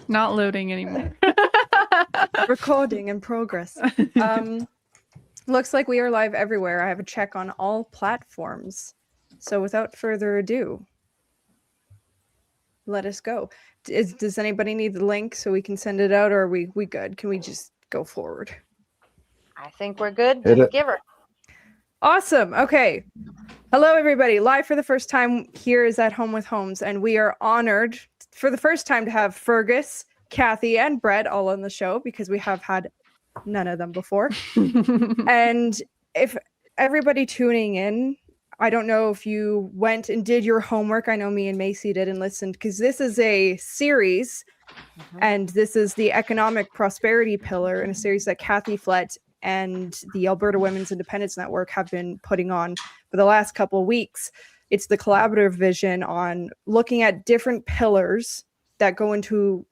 Not loading anymore. Recording in progress. Looks like we are live everywhere. I have a check on all platforms. So without further ado, let us go. Does anybody need the link so we can send it out, or are we good? Can we just go forward? I think we're good. Just give her. Awesome. Okay. Hello, everybody. Live for the first time here is at Home with Holmes, and we are honored for the first time to have Fergus, Kathy, and Brett all on the show because we have had none of them before. And if everybody tuning in, I don't know if you went and did your homework. I know me and MayCee did and listened, because this is a series, and this is the economic prosperity pillar in a series that Kathy Flett and the Alberta Women's Independence Network have been putting on for the last couple of weeks. It's the collaborative vision on looking at different pillars that go into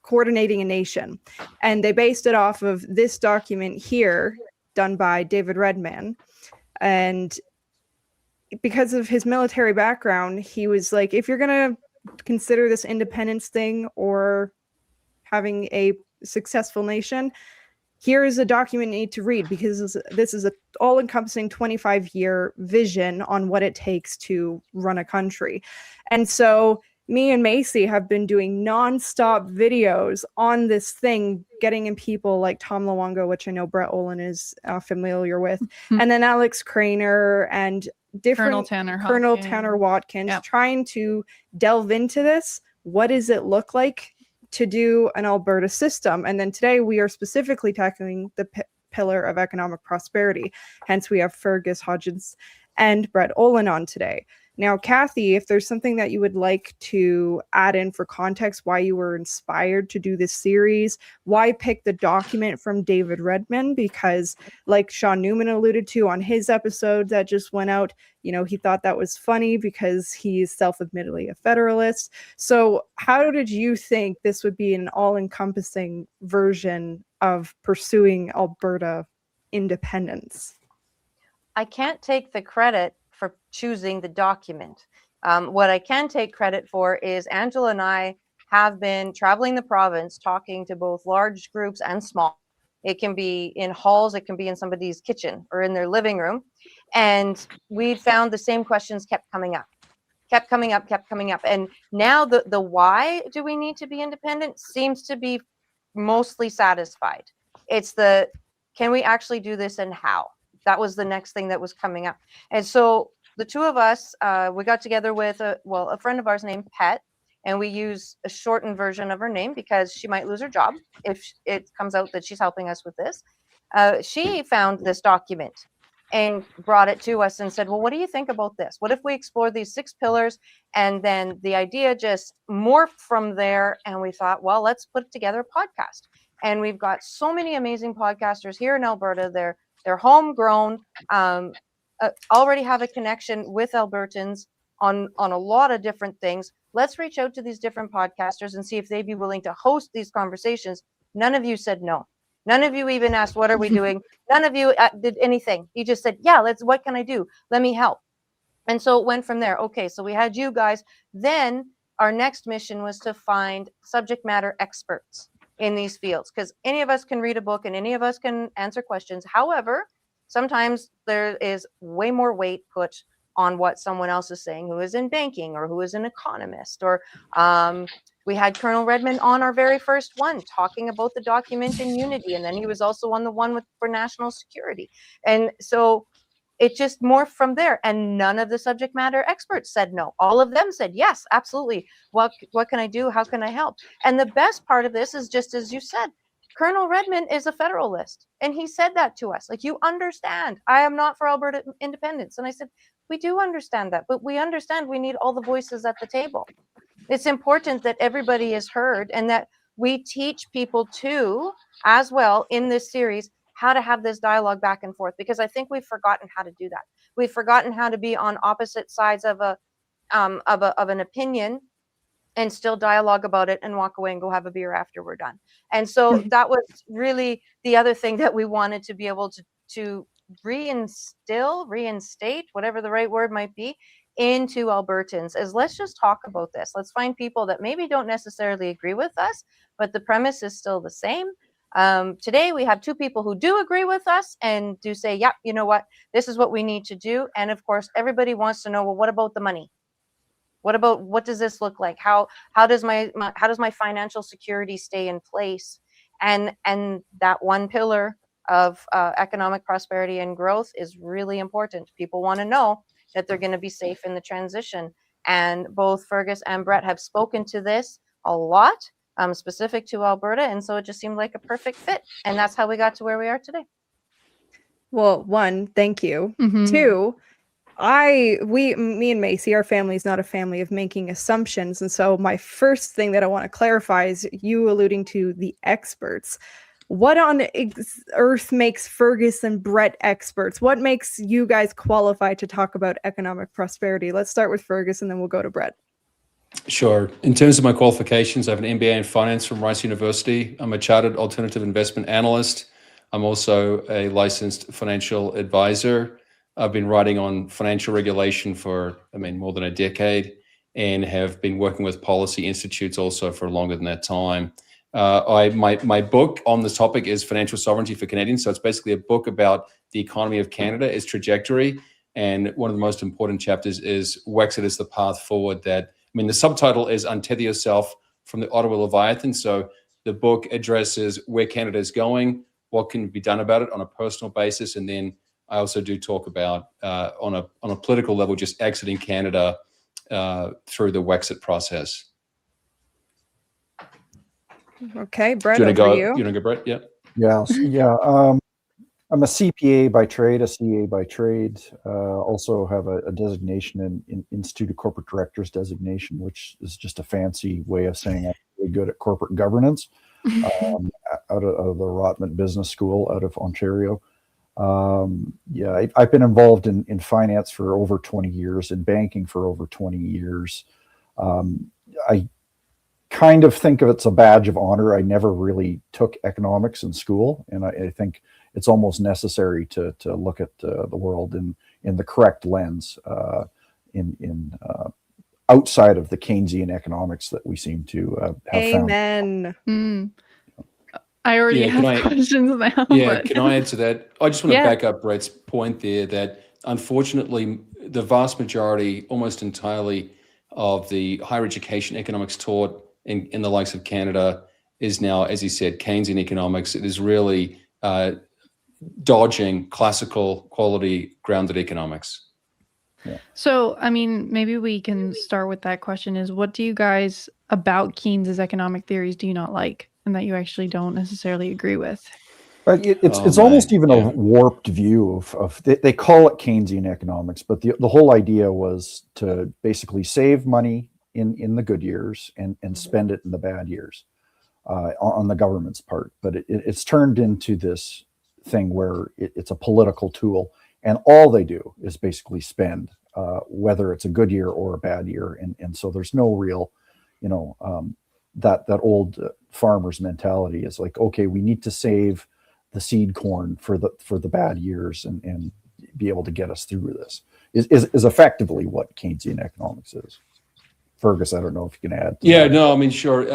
coordinating a nation. And they based it off of this document here done by David Redman. And because of his military background, he was like, if you're going to consider this independence thing or having a successful nation, here is a document you need to read, because this is an all-encompassing 25-year vision on what it takes to run a country. And so me and MayCee have been doing non-stop videos on this thing, getting in people like Tom Luongo, which I know Brett Oland is familiar with, and then Alex Craner and different Colonel Tanner Watkins, trying to delve into this. What does it look like to do an Alberta system? And then today we are specifically tackling the pillar of economic prosperity. Hence we have Fergus, Hodgson, and Brett Oland on today. Now, Kathy, if there's something that you would like to add in for context, why you were inspired to do this series, why pick the document from David Redman? Because like Sean Newman alluded to on his episode that just went out, you know, he thought that was funny because he's self-admittedly a Federalist. So how did you think this would be an all-encompassing version of pursuing Alberta independence? I can't take the credit for choosing the document. What I can take credit for is Angela and I have been traveling the province, talking to both large groups and small. It can be in halls, it can be in somebody's kitchen or in their living room. And we found the same questions kept coming up. And now the why do we need to be independent seems to be mostly satisfied. It's the, can we actually do this and how? That was the next thing that was coming up. And so the two of us, we got together with a friend of ours named Pet, and we use a shortened version of her name because she might lose her job if it comes out that she's helping us with this. She found this document and brought it to us and said, well, what do you think about this? What if we explore these 6 pillars? And then the idea just morphed from there. And we thought, well, let's put together a podcast. And we've got so many amazing podcasters here in Alberta. They're homegrown, already have a connection with Albertans on a lot of different things. Let's reach out to these different podcasters and see if they'd be willing to host these conversations. None of you said no. None of you even asked, what are we doing? None of you did anything. You just said, yeah, what can I do? Let me help. And so it went from there. Okay, so we had you guys. Then our next mission was to find subject matter experts in these fields, because any of us can read a book and any of us can answer questions. However, sometimes there is way more weight put on what someone else is saying who is in banking or who is an economist. Or we had Colonel Redman on our very first one talking about the document in Unity, and then he was also on the one for national security. And so it just morphed from there, and none of the subject matter experts said no. All of them said yes, absolutely. What can I do? How can I help? And the best part of this is, just as you said, Colonel Redman is a Federalist, and he said that to us. Like, you understand, I am not for Alberta independence. And I said, we do understand that, but we understand we need all the voices at the table. It's important that everybody is heard, and that we teach people too, as well, in this series, how to have this dialogue back and forth, because I think we've forgotten how to do that. We've forgotten how to be on opposite sides of an opinion and still dialogue about it and walk away and go have a beer after we're done. And so that was really the other thing that we wanted to be able to reinstate, whatever the right word might be, into Albertans is let's just talk about this. Let's find people that maybe don't necessarily agree with us, but the premise is still the same. Today we have two people who do agree with us and do say, yep, you know what, this is what we need to do. And of course, everybody wants to know, well, what about the money? What does this look like? How does my financial security stay in place? And that one pillar of economic prosperity and growth is really important. People want to know that they're going to be safe in the transition. And both Fergus and Brett have spoken to this a lot, specific to Alberta. And so it just seemed like a perfect fit. And that's how we got to where we are today. Well, one, thank you. Mhm. Two, me and MayCee, our family is not a family of making assumptions. And so my first thing that I want to clarify is you alluding to the experts. What on earth makes Fergus and Brett experts? What makes you guys qualified to talk about economic prosperity? Let's start with Fergus and then we'll go to Brett. Sure. In terms of my qualifications, I have an MBA in finance from Rice University. I'm a chartered alternative investment analyst. I'm also a licensed financial advisor. I've been writing on financial regulation for, more than a decade, and have been working with policy institutes also for longer than that time. My book on this topic is Financial Sovereignty for Canadians. So it's basically a book about the economy of Canada, its trajectory. And one of the most important chapters is Wexit is the path forward. The subtitle is Untether Yourself from the Ottawa Leviathan. So the book addresses where Canada is going, what can be done about it on a personal basis. And then I also do talk about, on a political level, just exiting Canada through the Wexit process. Okay, Brett, You want to you. go, Brett? Yeah. Yeah. I'm a CPA by trade, a CA by trade. Also have a designation in Institute of Corporate Directors designation, which is just a fancy way of saying I'm really good at corporate governance. Out of the Rotman Business School out of Ontario. I've been involved in finance for over 20 years, in banking for over 20 years. I kind of think of it as a badge of honor. I never really took economics in school, and I think it's almost necessary to look at the world in the correct lens, outside of the Keynesian economics that we seem to have found. Amen. I already have questions now. Yeah, can I add to that? I just want to back up Brett's point there that unfortunately the vast majority, almost entirely, of the higher education economics taught in the likes of Canada is now, as he said, Keynesian economics. It is really dodging classical quality grounded economics. Yeah. So, maybe we can start with that question is, what do you guys about Keynes's economic theories do you not like and that you actually don't necessarily agree with? But it's almost even a warped view of they call it Keynesian economics, but the whole idea was to basically save money in the good years and spend it in the bad years on the government's part. But it's turned into this thing where it's a political tool, and all they do is basically spend, whether it's a good year or a bad year. And so there's no real, that old farmer's mentality is like, okay, we need to save the seed corn for the bad years and be able to get us through this is effectively what Keynesian economics is. Fergus, I don't know if you can add. Sure.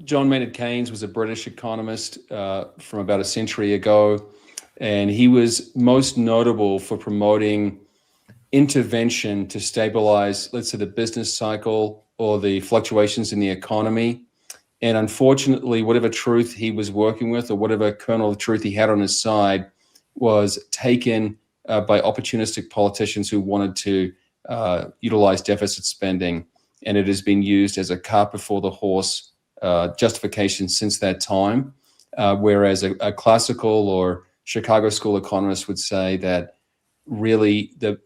John Maynard Keynes was a British economist from about a century ago, and he was most notable for promoting intervention to stabilize, let's say, the business cycle or the fluctuations in the economy. And unfortunately, whatever truth he was working with or whatever kernel of truth he had on his side was taken by opportunistic politicians who wanted to utilize deficit spending. And it has been used as a cart before the horse justification since that time. Whereas a classical or Chicago school economist would say that really the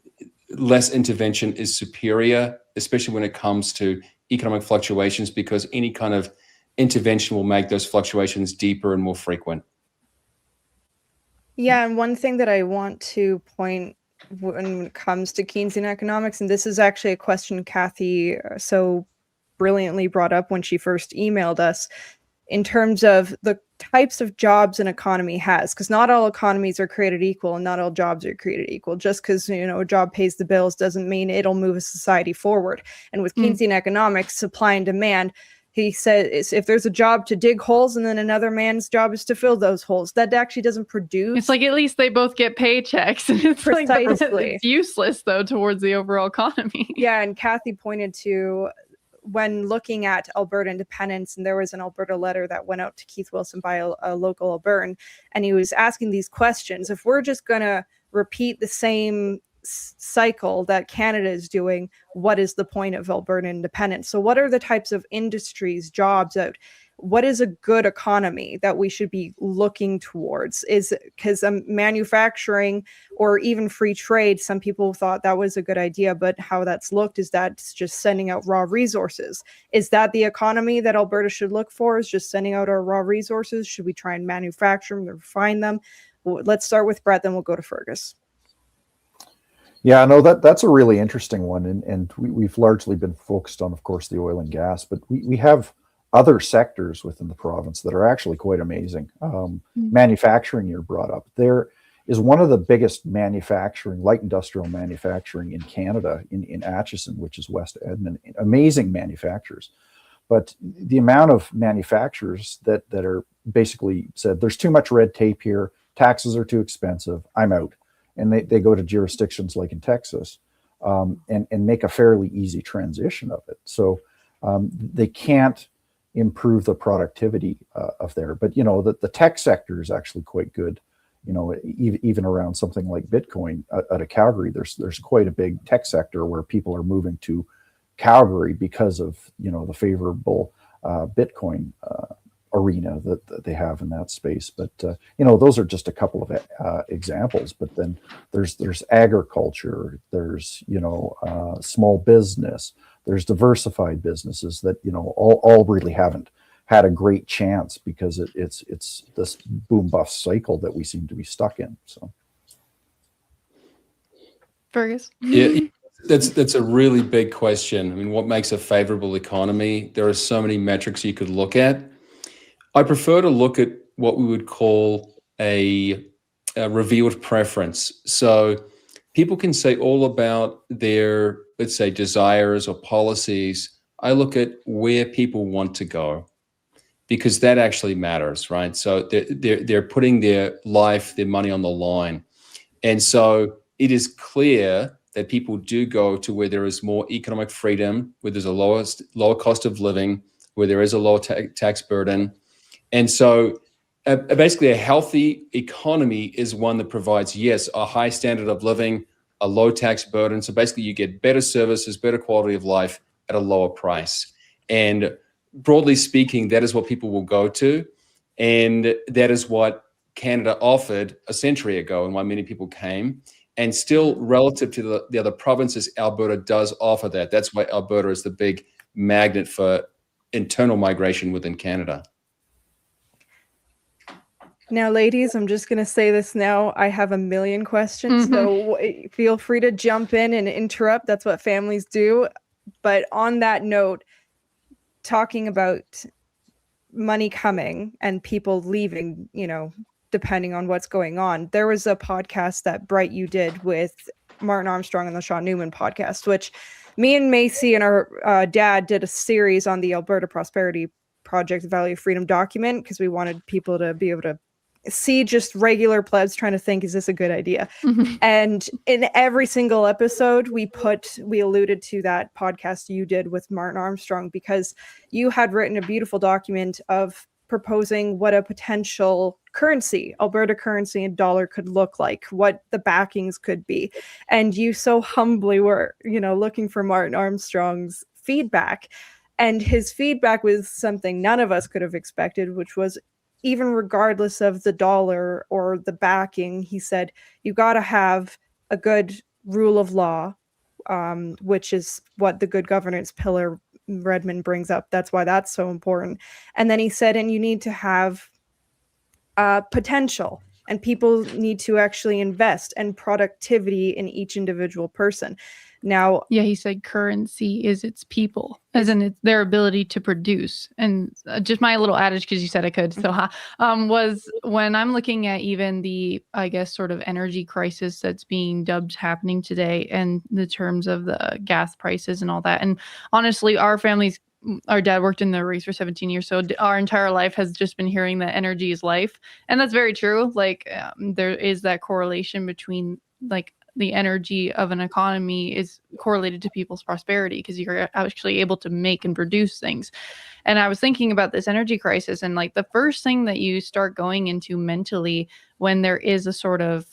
less intervention is superior, especially when it comes to economic fluctuations, because any kind of intervention will make those fluctuations deeper and more frequent. Yeah, and one thing that I want to point when it comes to Keynesian economics, and this is actually a question Kathy so brilliantly brought up when she first emailed us, in terms of the types of jobs an economy has, because not all economies are created equal and not all jobs are created equal. Just because, you know, a job pays the bills doesn't mean it'll move a society forward. And with Keynesian economics, supply and demand, he says if there's a job to dig holes and then another man's job is to fill those holes, that actually doesn't produce. It's like at least they both get paychecks. And it's like Precisely. it's useless though towards the overall economy. Yeah, and Kathy pointed to when looking at Alberta independence, and there was an Alberta letter that went out to Keith Wilson by a local Albertan, and he was asking these questions. If we're just going to repeat the same cycle that Canada is doing, what is the point of Alberta independence? So what are the types of industries, jobs out? What is a good economy that we should be looking towards? Is because manufacturing or even free trade, some people thought that was a good idea, but how that's looked is that it's just sending out raw resources. Is that the economy that Alberta should look for, is just sending out our raw resources? Should we try and manufacture them, refine them? Well, let's start with Brett, then we'll go to Fergus. Yeah, no, that's a really interesting one. And we've largely been focused on, of course, the oil and gas, but we have other sectors within the province that are actually quite amazing. Manufacturing, you're brought up. There is one of the biggest manufacturing, light industrial manufacturing in Canada, in Atchison, which is West Edmonton. Amazing manufacturers. But the amount of manufacturers that are basically said, there's too much red tape here, taxes are too expensive, I'm out. And they go to jurisdictions like in Texas and make a fairly easy transition of it. So they can't improve the productivity of there. But, you know, the tech sector is actually quite good. You know, even around something like Bitcoin out of Calgary, there's quite a big tech sector where people are moving to Calgary because of, you know, the favorable Bitcoin arena that they have in that space. But, you know, those are just a couple of examples. But then there's agriculture, there's, you know, small business, there's diversified businesses that, you know, all really haven't had a great chance because it's this boom bust cycle that we seem to be stuck in. So, Fergus? Yeah, that's a really big question. I mean, what makes a favorable economy? There are so many metrics you could look at. I prefer to look at what we would call a revealed preference. So people can say all about their, let's say, desires or policies. I look at where people want to go, because that actually matters, right? So they're putting their life, their money on the line. And so it is clear that people do go to where there is more economic freedom, where there's a lower cost of living, where there is a lower tax burden. And so basically a healthy economy is one that provides, yes, a high standard of living, a low tax burden. So basically you get better services, better quality of life at a lower price. And broadly speaking, that is what people will go to. And that is what Canada offered a century ago and why many people came. And still relative to the other provinces, Alberta does offer that. That's why Alberta is the big magnet for internal migration within Canada. Now, ladies, I'm just going to say this now. I have a million questions, so feel free to jump in and interrupt. That's what families do. But on that note, talking about money coming and people leaving, you know, depending on what's going on, there was a podcast that Bright you did with Martin Armstrong and the Sean Newman podcast, which me and MayCee and our dad did a series on the Alberta Prosperity Project Value of Freedom document, because we wanted people to be able to see just regular plebs trying to think, is this a good idea? And in every single episode we alluded to that podcast you did with Martin Armstrong, because you had written a beautiful document of proposing what a potential currency, Alberta currency and dollar, could look like, what the backings could be. And you so humbly were, you know, looking for Martin Armstrong's feedback. And his feedback was something none of us could have expected, which was, even regardless of the dollar or the backing, he said, you got to have a good rule of law, which is what the good governance pillar Redmond brings up. That's why that's so important. And then he said, and you need to have potential, and people need to actually invest, and productivity in each individual person. Now, Yeah, he said currency is its people, as in it's their ability to produce. And just my little adage, because you said I could, so was when I'm looking at even the, I guess, sort of energy crisis that's being dubbed happening today, and the terms of the gas prices and all that. And honestly, our dad worked in the race for 17 years, so our entire life has just been hearing that energy is life, and that's very true. Like there is that correlation between like the energy of an economy is correlated to people's prosperity because you're actually able to make and produce things. And I was thinking about this energy crisis, and like the first thing that you start going into mentally when there is a sort of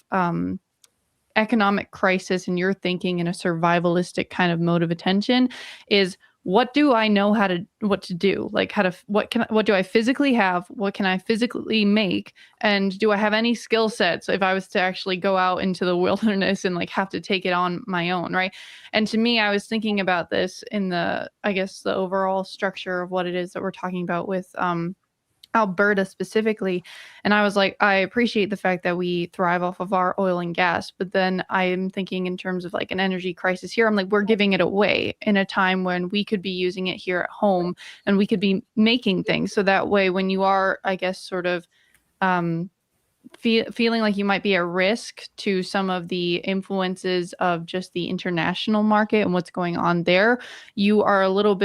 economic crisis and you're thinking in a survivalistic kind of mode of attention is, what do I know what to do? Like what do I physically have? What can I physically make? And do I have any skill sets if I was to actually go out into the wilderness and like have to take it on my own, right? And to me, I was thinking about this in the overall structure of what it is that we're talking about with Alberta specifically. And I was like, I appreciate the fact that we thrive off of our oil and gas, but then I'm thinking in terms of like an energy crisis here. I'm like, we're giving it away in a time when we could be using it here at home and we could be making things. So that way, when you are, I guess, sort of feeling like you might be at risk to some of the influences of just the international market and what's going on there, you are a little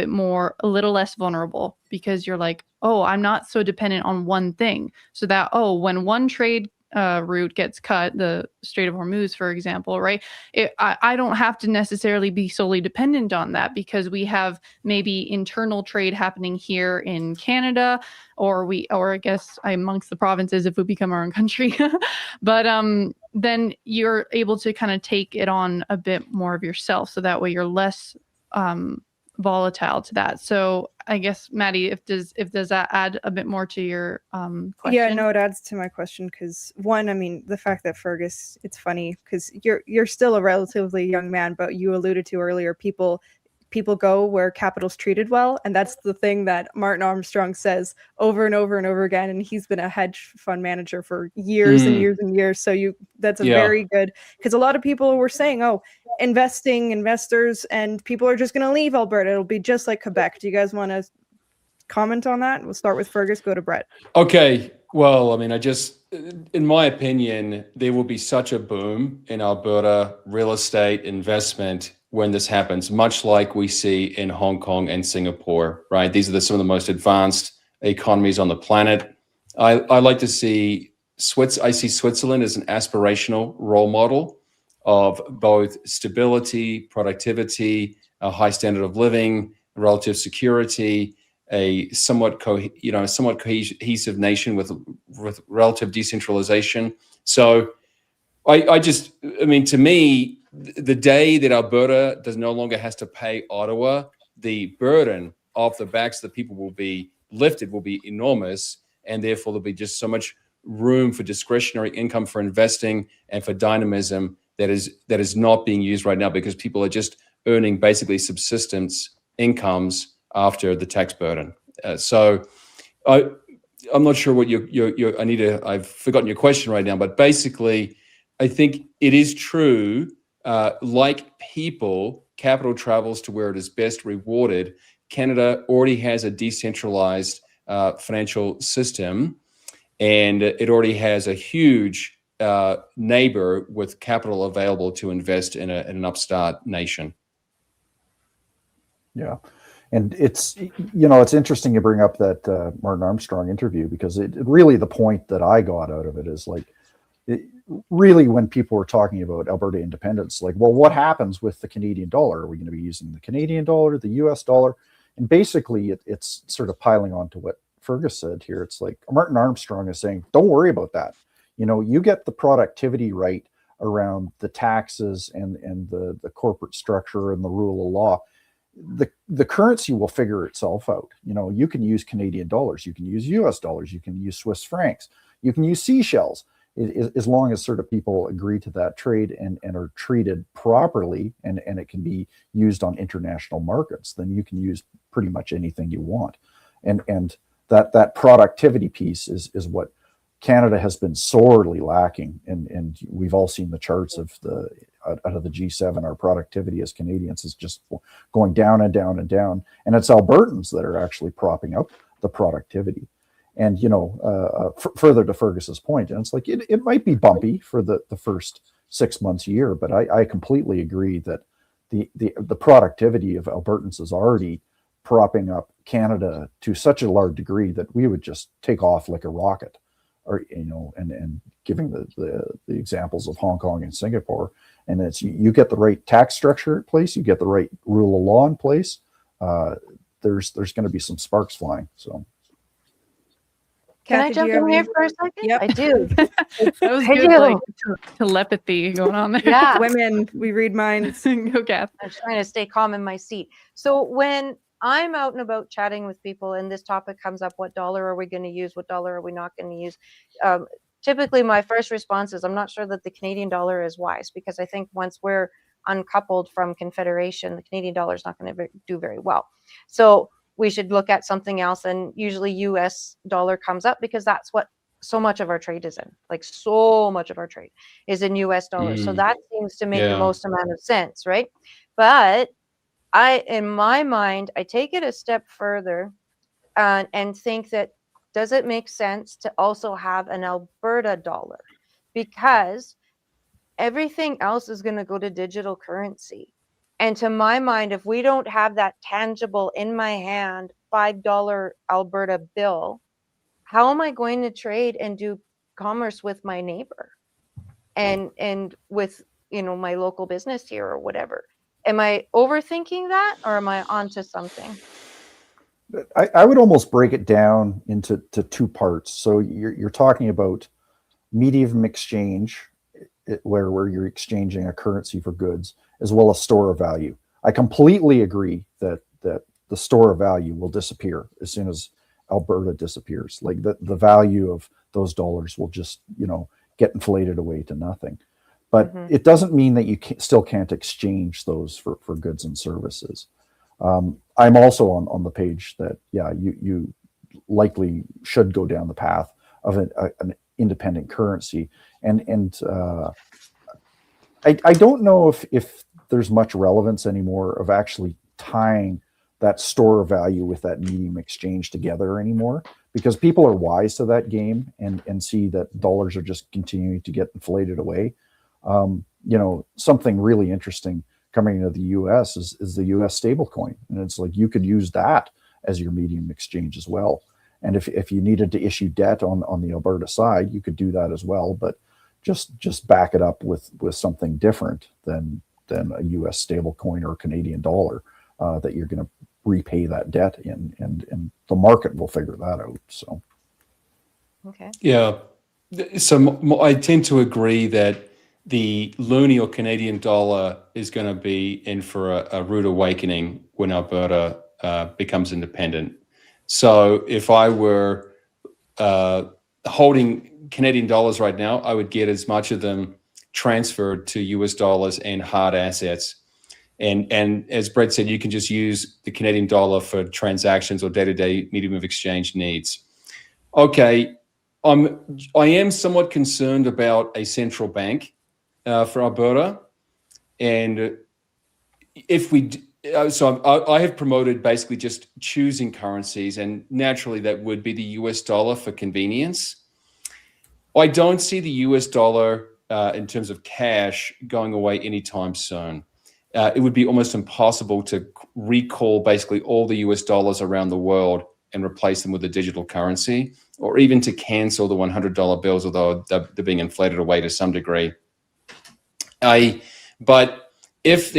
less vulnerable because you're like, oh, I'm not so dependent on one thing. So that, when one trade route gets cut, the Strait of Hormuz, for example, right? I don't have to necessarily be solely dependent on that because we have maybe internal trade happening here in Canada, or I guess amongst the provinces if we become our own country. But then you're able to kind of take it on a bit more of yourself. So that way you're less volatile to that. So I guess, Maddie, if does that add a bit more to your question? Yeah, no, it adds to my question because one, I mean, the fact that Fergus, it's funny because you're still a relatively young man, but you alluded to earlier, people go where capital's treated well, and that's the thing that Martin Armstrong says over and over and over again. And he's been a hedge fund manager for years and years and years. So that's very good, because a lot of people were saying, investors and people are just going to leave Alberta. It'll be just like Quebec. Do you guys want to comment on that? We'll start with Fergus, go to Brett. Okay. Well, I mean, in my opinion, there will be such a boom in Alberta real estate investment when this happens, much like we see in Hong Kong and Singapore, right? These are some of the most advanced economies on the planet. I like to see Switzerland as an aspirational role model of both stability, productivity, a high standard of living, relative security, a somewhat cohesive nation with relative decentralization. So to me, the day that Alberta no longer has to pay Ottawa, the burden off the backs of the people will be lifted, will be enormous, and therefore there'll be just so much room for discretionary income for investing and for dynamism that is not being used right now because people are just earning basically subsistence incomes after the tax burden. So I'm not sure what I've forgotten your question right now, but basically I think it is true. Like people, capital travels to where it is best rewarded. Canada already has a decentralized financial system, and it already has a huge neighbor with capital available to invest in an upstart nation. Yeah. And it's interesting you bring up that Martin Armstrong interview, because it really, the point that I got out of it is like, really when people were talking about Alberta independence, like, well, what happens with the Canadian dollar? Are we going to be using the Canadian dollar, the US dollar? And basically it's sort of piling on to what Fergus said here. It's like Martin Armstrong is saying, don't worry about that. You get the productivity right around the taxes and the corporate structure and the rule of law. The currency will figure itself out. You can use Canadian dollars, you can use US dollars, you can use Swiss francs, you can use seashells, as long as sort of people agree to that trade and are treated properly, and it can be used on international markets, then you can use pretty much anything you want. And that productivity piece is what Canada has been sorely lacking, and we've all seen the charts of the out of the G7. Our productivity as Canadians is just going down and down and down, and it's Albertans that are actually propping up the productivity. And further to Fergus's point, and it's like it might be bumpy for the first 6 months, a year, but I completely agree that the productivity of Albertans is already propping up Canada to such a large degree that we would just take off like a rocket. Or and giving the examples of Hong Kong and Singapore, and it's you get the right tax structure in place, you get the right rule of law in place. There's going to be some sparks flying. So, can Kathy, I jump in here for a second? Yep. I do. That was I good, do. like telepathy going on there. Yeah. Women, we read minds. Go, Kath. I'm trying to stay calm in my seat. So when I'm out and about chatting with people and this topic comes up, what dollar are we going to use? What dollar are we not going to use? Typically, my first response is I'm not sure that the Canadian dollar is wise, because I think once we're uncoupled from Confederation, the Canadian dollar is not going to do very well. So we should look at something else. And usually US dollar comes up because that's what so much of our trade is in. Like so much of our trade is in US dollars. So that seems to make the most amount of sense, right? But in my mind, I take it a step further and think that, does it make sense to also have an Alberta dollar? Because everything else is going to go to digital currency. And to my mind, if we don't have that tangible in my hand $5 Alberta bill, how am I going to trade and do commerce with my neighbor and with my local business here or whatever? Am I overthinking that, or am I onto something? I would almost break it down into two parts. So you're talking about medium exchange, where you're exchanging a currency for goods, as well as store of value. I completely agree that the store of value will disappear as soon as Alberta disappears. Like the value of those dollars will just get inflated away to nothing. But it doesn't mean that you still can't exchange those for goods and services. I'm also on the page that, you likely should go down the path of an independent currency. And I don't know if there's much relevance anymore of actually tying that store of value with that medium exchange together anymore, because people are wise to that game and see that dollars are just continuing to get inflated away. Something really interesting coming into the US is the US stablecoin. And it's like you could use that as your medium exchange as well. And if you needed to issue debt on the Alberta side, you could do that as well, but just back it up with something different than a US stablecoin or a Canadian dollar that you're going to repay that debt in, and the market will figure that out. So, okay. Yeah. So I tend to agree that the loonie or Canadian dollar is going to be in for a rude awakening when Alberta becomes independent. So if I were holding Canadian dollars right now, I would get as much of them transferred to US dollars and hard assets. And as Brett said, you can just use the Canadian dollar for transactions or day-to-day medium of exchange needs. Okay, I am somewhat concerned about a central bank for Alberta, and if we, I have promoted basically just choosing currencies, and naturally that would be the US dollar for convenience. I don't see the US dollar in terms of cash going away anytime soon. It would be almost impossible to recall basically all the US dollars around the world and replace them with a digital currency, or even to cancel the $100 bills, although they're being inflated away to some degree. But if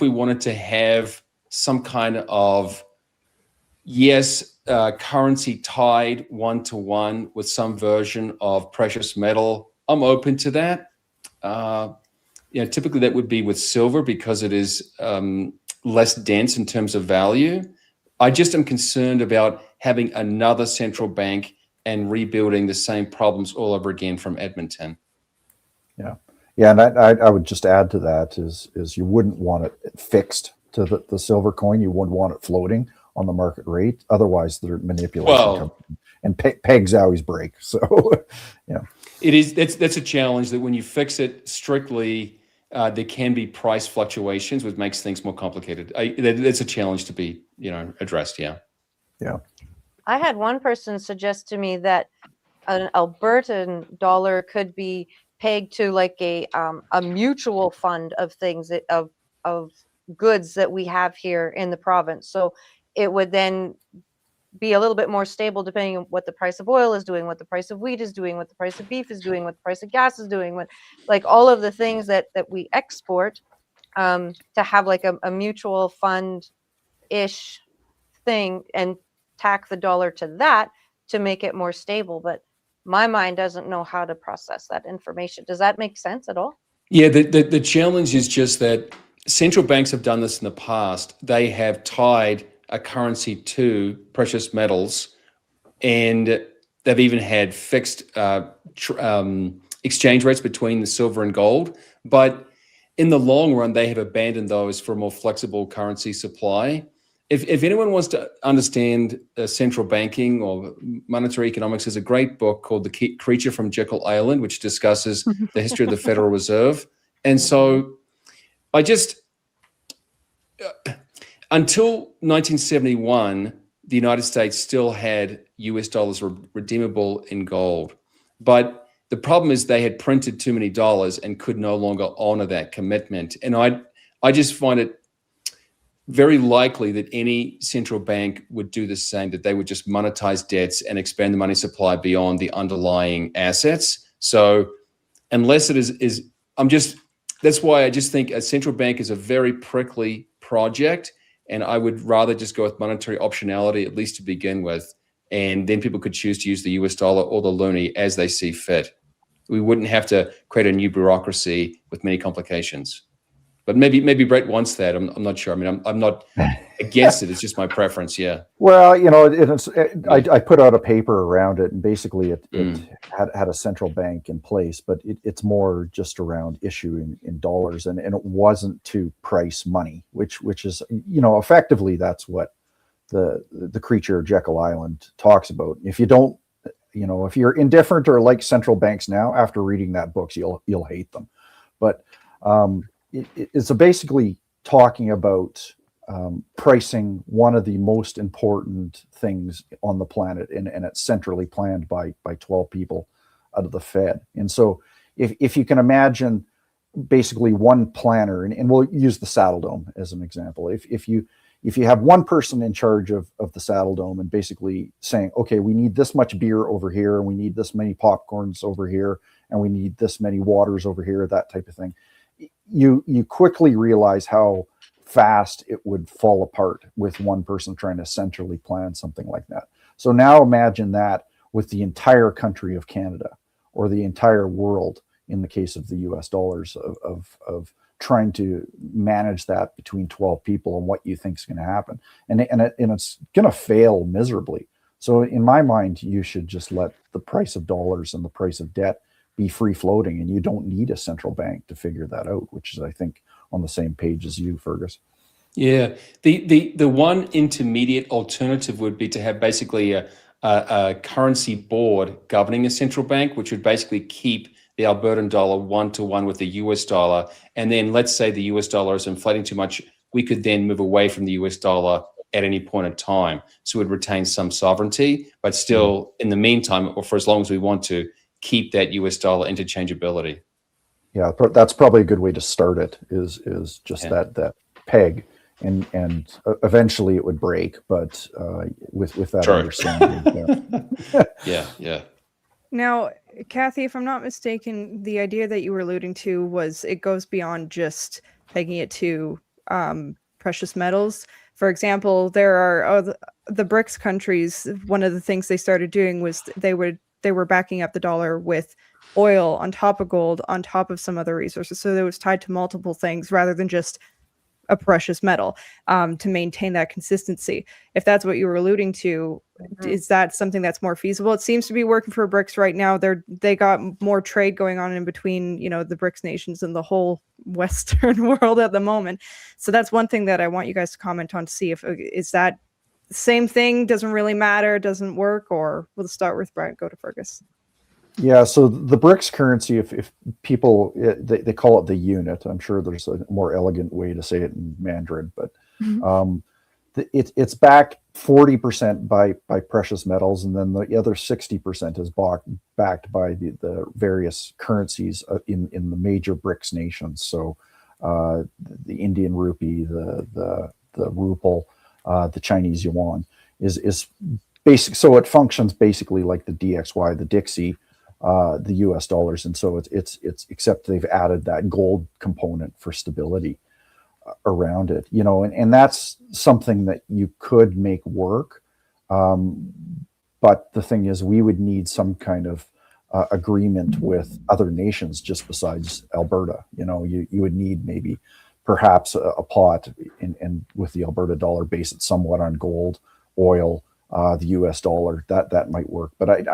we wanted to have some kind of currency tied one-to-one with some version of precious metal, I'm open to that. Typically that would be with silver because it is less dense in terms of value. I just am concerned about having another central bank and rebuilding the same problems all over again from Edmonton. Yeah, and I would just add to that is you wouldn't want it fixed to the silver coin. You wouldn't want it floating on the market rate. Otherwise, the manipulation and pegs always break. So, yeah, it is. That's a challenge that when you fix it strictly, there can be price fluctuations, which makes things more complicated. That's a challenge to be, addressed. Yeah. Yeah. I had one person suggest to me that an Albertan dollar could be pegged to like a mutual fund of things of goods that we have here in the province. So it would then be a little bit more stable depending on what the price of oil is doing, what the price of wheat is doing, what the price of beef is doing, what the price of gas is doing, what, like all of the things that we export, to have like a mutual fund-ish thing and tack the dollar to that to make it more stable. But my mind doesn't know how to process that information. Does that make sense at all? Yeah, the challenge is just that central banks have done this in the past. They have tied a currency to precious metals, and they've even had fixed exchange rates between the silver and gold. But in the long run, they have abandoned those for a more flexible currency supply. If anyone wants to understand central banking or monetary economics, there's a great book called The Creature from Jekyll Island, which discusses the history of the Federal Reserve. And so I just, until 1971, the United States still had US dollars redeemable in gold. But the problem is they had printed too many dollars and could no longer honor that commitment. And I just find it very likely that any central bank would do the same, that they would just monetize debts and expand the money supply beyond the underlying assets. So unless it is that's why I just think a central bank is a very prickly project. And I would rather just go with monetary optionality, at least to begin with. And then people could choose to use the US dollar or the loonie as they see fit. We wouldn't have to create a new bureaucracy with many complications. But maybe Brett wants that. I'm not sure. I mean, I'm not against it. It's just my preference. Yeah. Well, I put out a paper around it, and basically it had a central bank in place, but it's more just around issuing in dollars, and it wasn't to price money, which is, effectively that's what the Creature of Jekyll Island talks about. If you don't, if you're indifferent or like central banks now, after reading that book, you'll hate them. But it's basically talking about pricing one of the most important things on the planet, and it's centrally planned by 12 people out of the Fed. And so if you can imagine basically one planner, and we'll use the Saddle Dome as an example. If you have one person in charge of the Saddle Dome and basically saying, okay, we need this much beer over here, and we need this many popcorns over here, and we need this many waters over here, that type of thing, you quickly realize how fast it would fall apart with one person trying to centrally plan something like that. So now imagine that with the entire country of Canada, or the entire world in the case of the US dollars, of trying to manage that between 12 people and what you think is going to happen. And it's going to fail miserably. So in my mind, you should just let the price of dollars and the price of debt be free floating, and you don't need a central bank to figure that out, which is, I think, on the same page as you, Fergus. Yeah. The one intermediate alternative would be to have basically a currency board governing a central bank, which would basically keep the Albertan dollar 1-to-1 with the US dollar. And then let's say the US dollar is inflating too much, we could then move away from the US dollar at any point in time. So it would retain some sovereignty, but still in the meantime, or for as long as we want to, keep that US dollar interchangeability. Yeah, that's probably a good way to start it, is just that peg, and eventually it would break, but with that understanding. Yeah. Now, Kathy, if I'm not mistaken, the idea that you were alluding to was it goes beyond just pegging it to precious metals. For example, there are the BRICS countries. One of the things they started doing was they were backing up the dollar with oil on top of gold, on top of some other resources. So it was tied to multiple things rather than just a precious metal, to maintain that consistency. If that's what you were alluding to, is that something that's more feasible? It seems to be working for BRICS right now. They got more trade going on in between, the BRICS nations and the whole Western world at the moment. So that's one thing that I want you guys to comment on, to see if is that same thing, doesn't really matter, doesn't work, or we'll start with Brett, go to Fergus. Yeah, so the BRICS currency, if people, they call it the unit. I'm sure there's a more elegant way to say it in Mandarin, but it's backed 40% by precious metals, and then the other 60% is backed by the various currencies in the major BRICS nations. So the Indian rupee, the ruble, the Chinese yuan is basic. So it functions basically like the DXY, the Dixie, the US dollars. And so it's except they've added that gold component for stability around it, and that's something that you could make work. But the thing is, we would need some kind of agreement with other nations just besides Alberta. You would need maybe perhaps a pot and with the Alberta dollar base it somewhat on gold, oil, the US dollar, that might work. But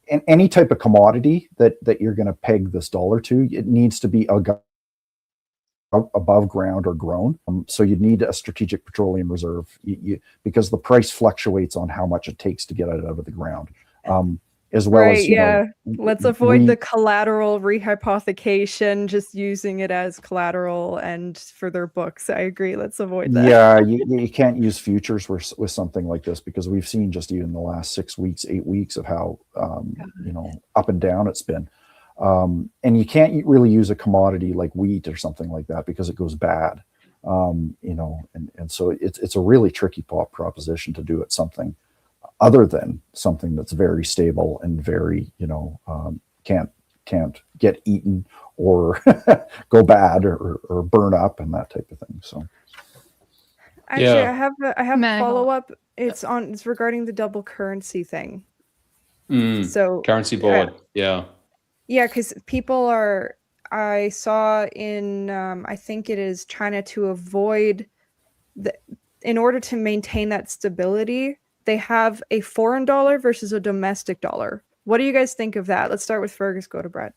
and any type of commodity that you're going to peg this dollar to, it needs to be above ground or grown. So you'd need a strategic petroleum reserve because the price fluctuates on how much it takes to get it out of the ground. As well as, let's avoid the collateral rehypothecation, just using it as collateral and for their books. I agree. Let's avoid that. Yeah, you can't use futures with something like this because we've seen just even the last 6 weeks, 8 weeks of how, up and down it's been. And you can't really use a commodity like wheat or something like that because it goes bad. And so it's a really tricky proposition to do it something other than something that's very stable and very, can't get eaten or go bad or burn up and that type of thing. So actually, I have a follow up. It's regarding the double currency thing. So currency board, yeah, because I saw in I think it is China, to avoid in order to maintain that stability, they have a foreign dollar versus a domestic dollar. What do you guys think of that? Let's start with Fergus, go to Brett.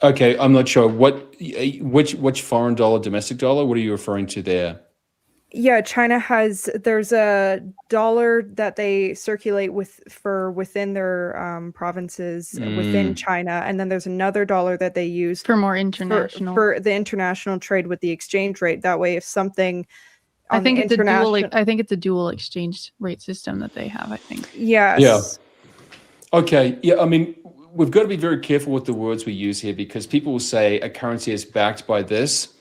Okay, I'm not sure which foreign dollar, domestic dollar. What are you referring to there? Yeah, there's a dollar that they circulate within their provinces within China, and then there's another dollar that they use for more international for the international trade with the exchange rate. That way, if something I think it's a dual exchange rate system that they have, I think. Yes. Yeah. Okay. Yeah. I mean, we've got to be very careful with the words we use here because people will say a currency is backed by this.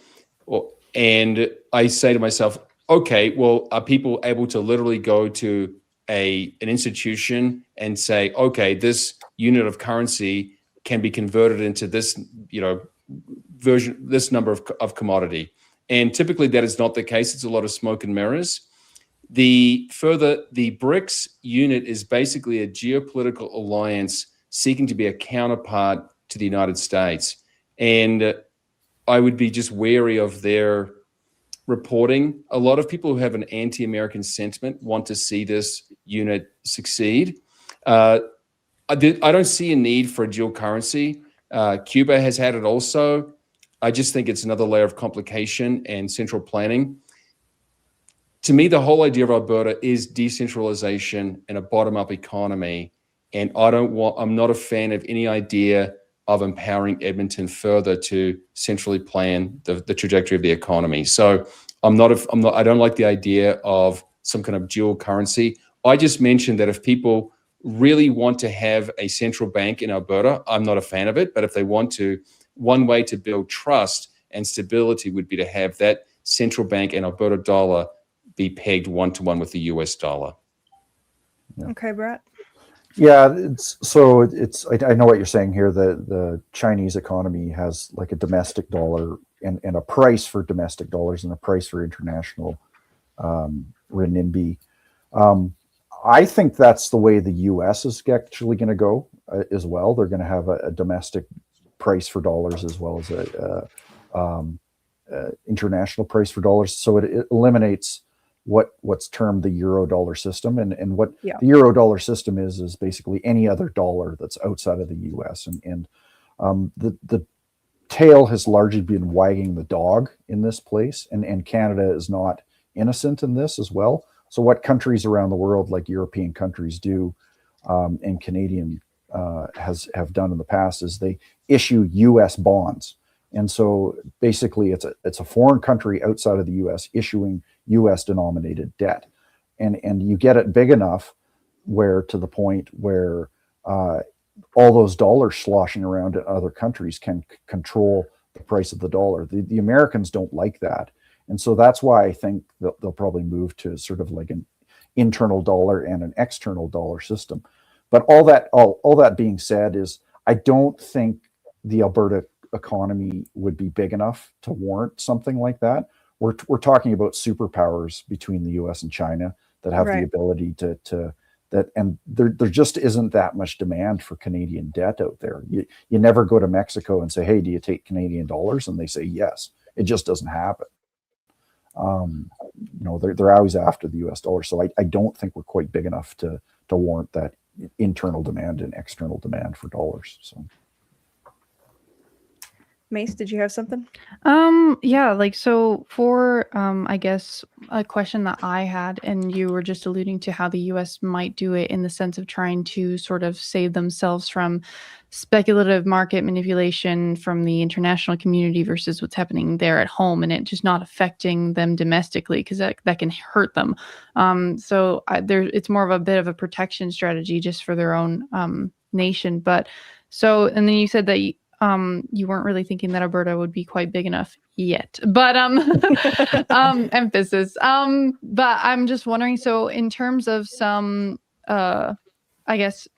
And I say to myself, okay, well, are people able to literally go to an institution and say, okay, this unit of currency can be converted into this, version, this number of commodity? And typically that is not the case. It's a lot of smoke and mirrors. The BRICS unit is basically a geopolitical alliance seeking to be a counterpart to the United States. And I would be just wary of their reporting. A lot of people who have an anti-American sentiment want to see this unit succeed. I don't see a need for a dual currency. Cuba has had it also. I just think it's another layer of complication and central planning. To me, the whole idea of Alberta is decentralization and a bottom-up economy. And I'm not a fan of any idea of empowering Edmonton further to centrally plan the trajectory of the economy. So I don't like the idea of some kind of dual currency. I just mentioned that if people really want to have a central bank in Alberta, I'm not a fan of it. But if they want to, one way to build trust and stability would be to have that central bank and Alberta dollar be pegged one-to-one with the US dollar. Yeah. Okay, Brett. Yeah, I know what you're saying here. The Chinese economy has like a domestic dollar and a price for domestic dollars and a price for international renminbi. I think that's the way the US is actually going to go as well. They're going to have a domestic price for dollars as well as a international price for dollars. So it eliminates what's termed the euro dollar system, and what the euro dollar system is basically any other dollar that's outside of the US. And the tail has largely been wagging the dog in this place, and Canada is not innocent in this as well. So what countries around the world, like European countries, do, and Canadian have done in the past, is they issue U.S. bonds. And so basically it's a foreign country outside of the U.S. issuing U.S. denominated debt. And you get it big enough where, to the point where all those dollars sloshing around in other countries can control the price of the dollar. The Americans don't like that. And so that's why I think they'll probably move to sort of like an internal dollar and an external dollar system. But all that being said, is I don't think the Alberta economy would be big enough to warrant something like that. We're talking about superpowers between the US and China that have the ability to that, and there just isn't that much demand for Canadian debt out there. You never go to Mexico and say, hey, do you take Canadian dollars? And they say yes. It just doesn't happen. They're always after the US dollar. So I don't think we're quite big enough to warrant that internal demand and external demand for dollars. So Mace, did you have something? Yeah, like, so for I guess a question that I had, and you were just alluding to how the US might do it in the sense of trying to sort of save themselves from speculative market manipulation from the international community versus what's happening there at home, and it just not affecting them domestically, because that can hurt them. So it's more of a bit of a protection strategy just for their own nation. But so, and then you said that you weren't really thinking that Alberta would be quite big enough yet, but emphasis. But I'm just wondering, so in terms of some, I guess,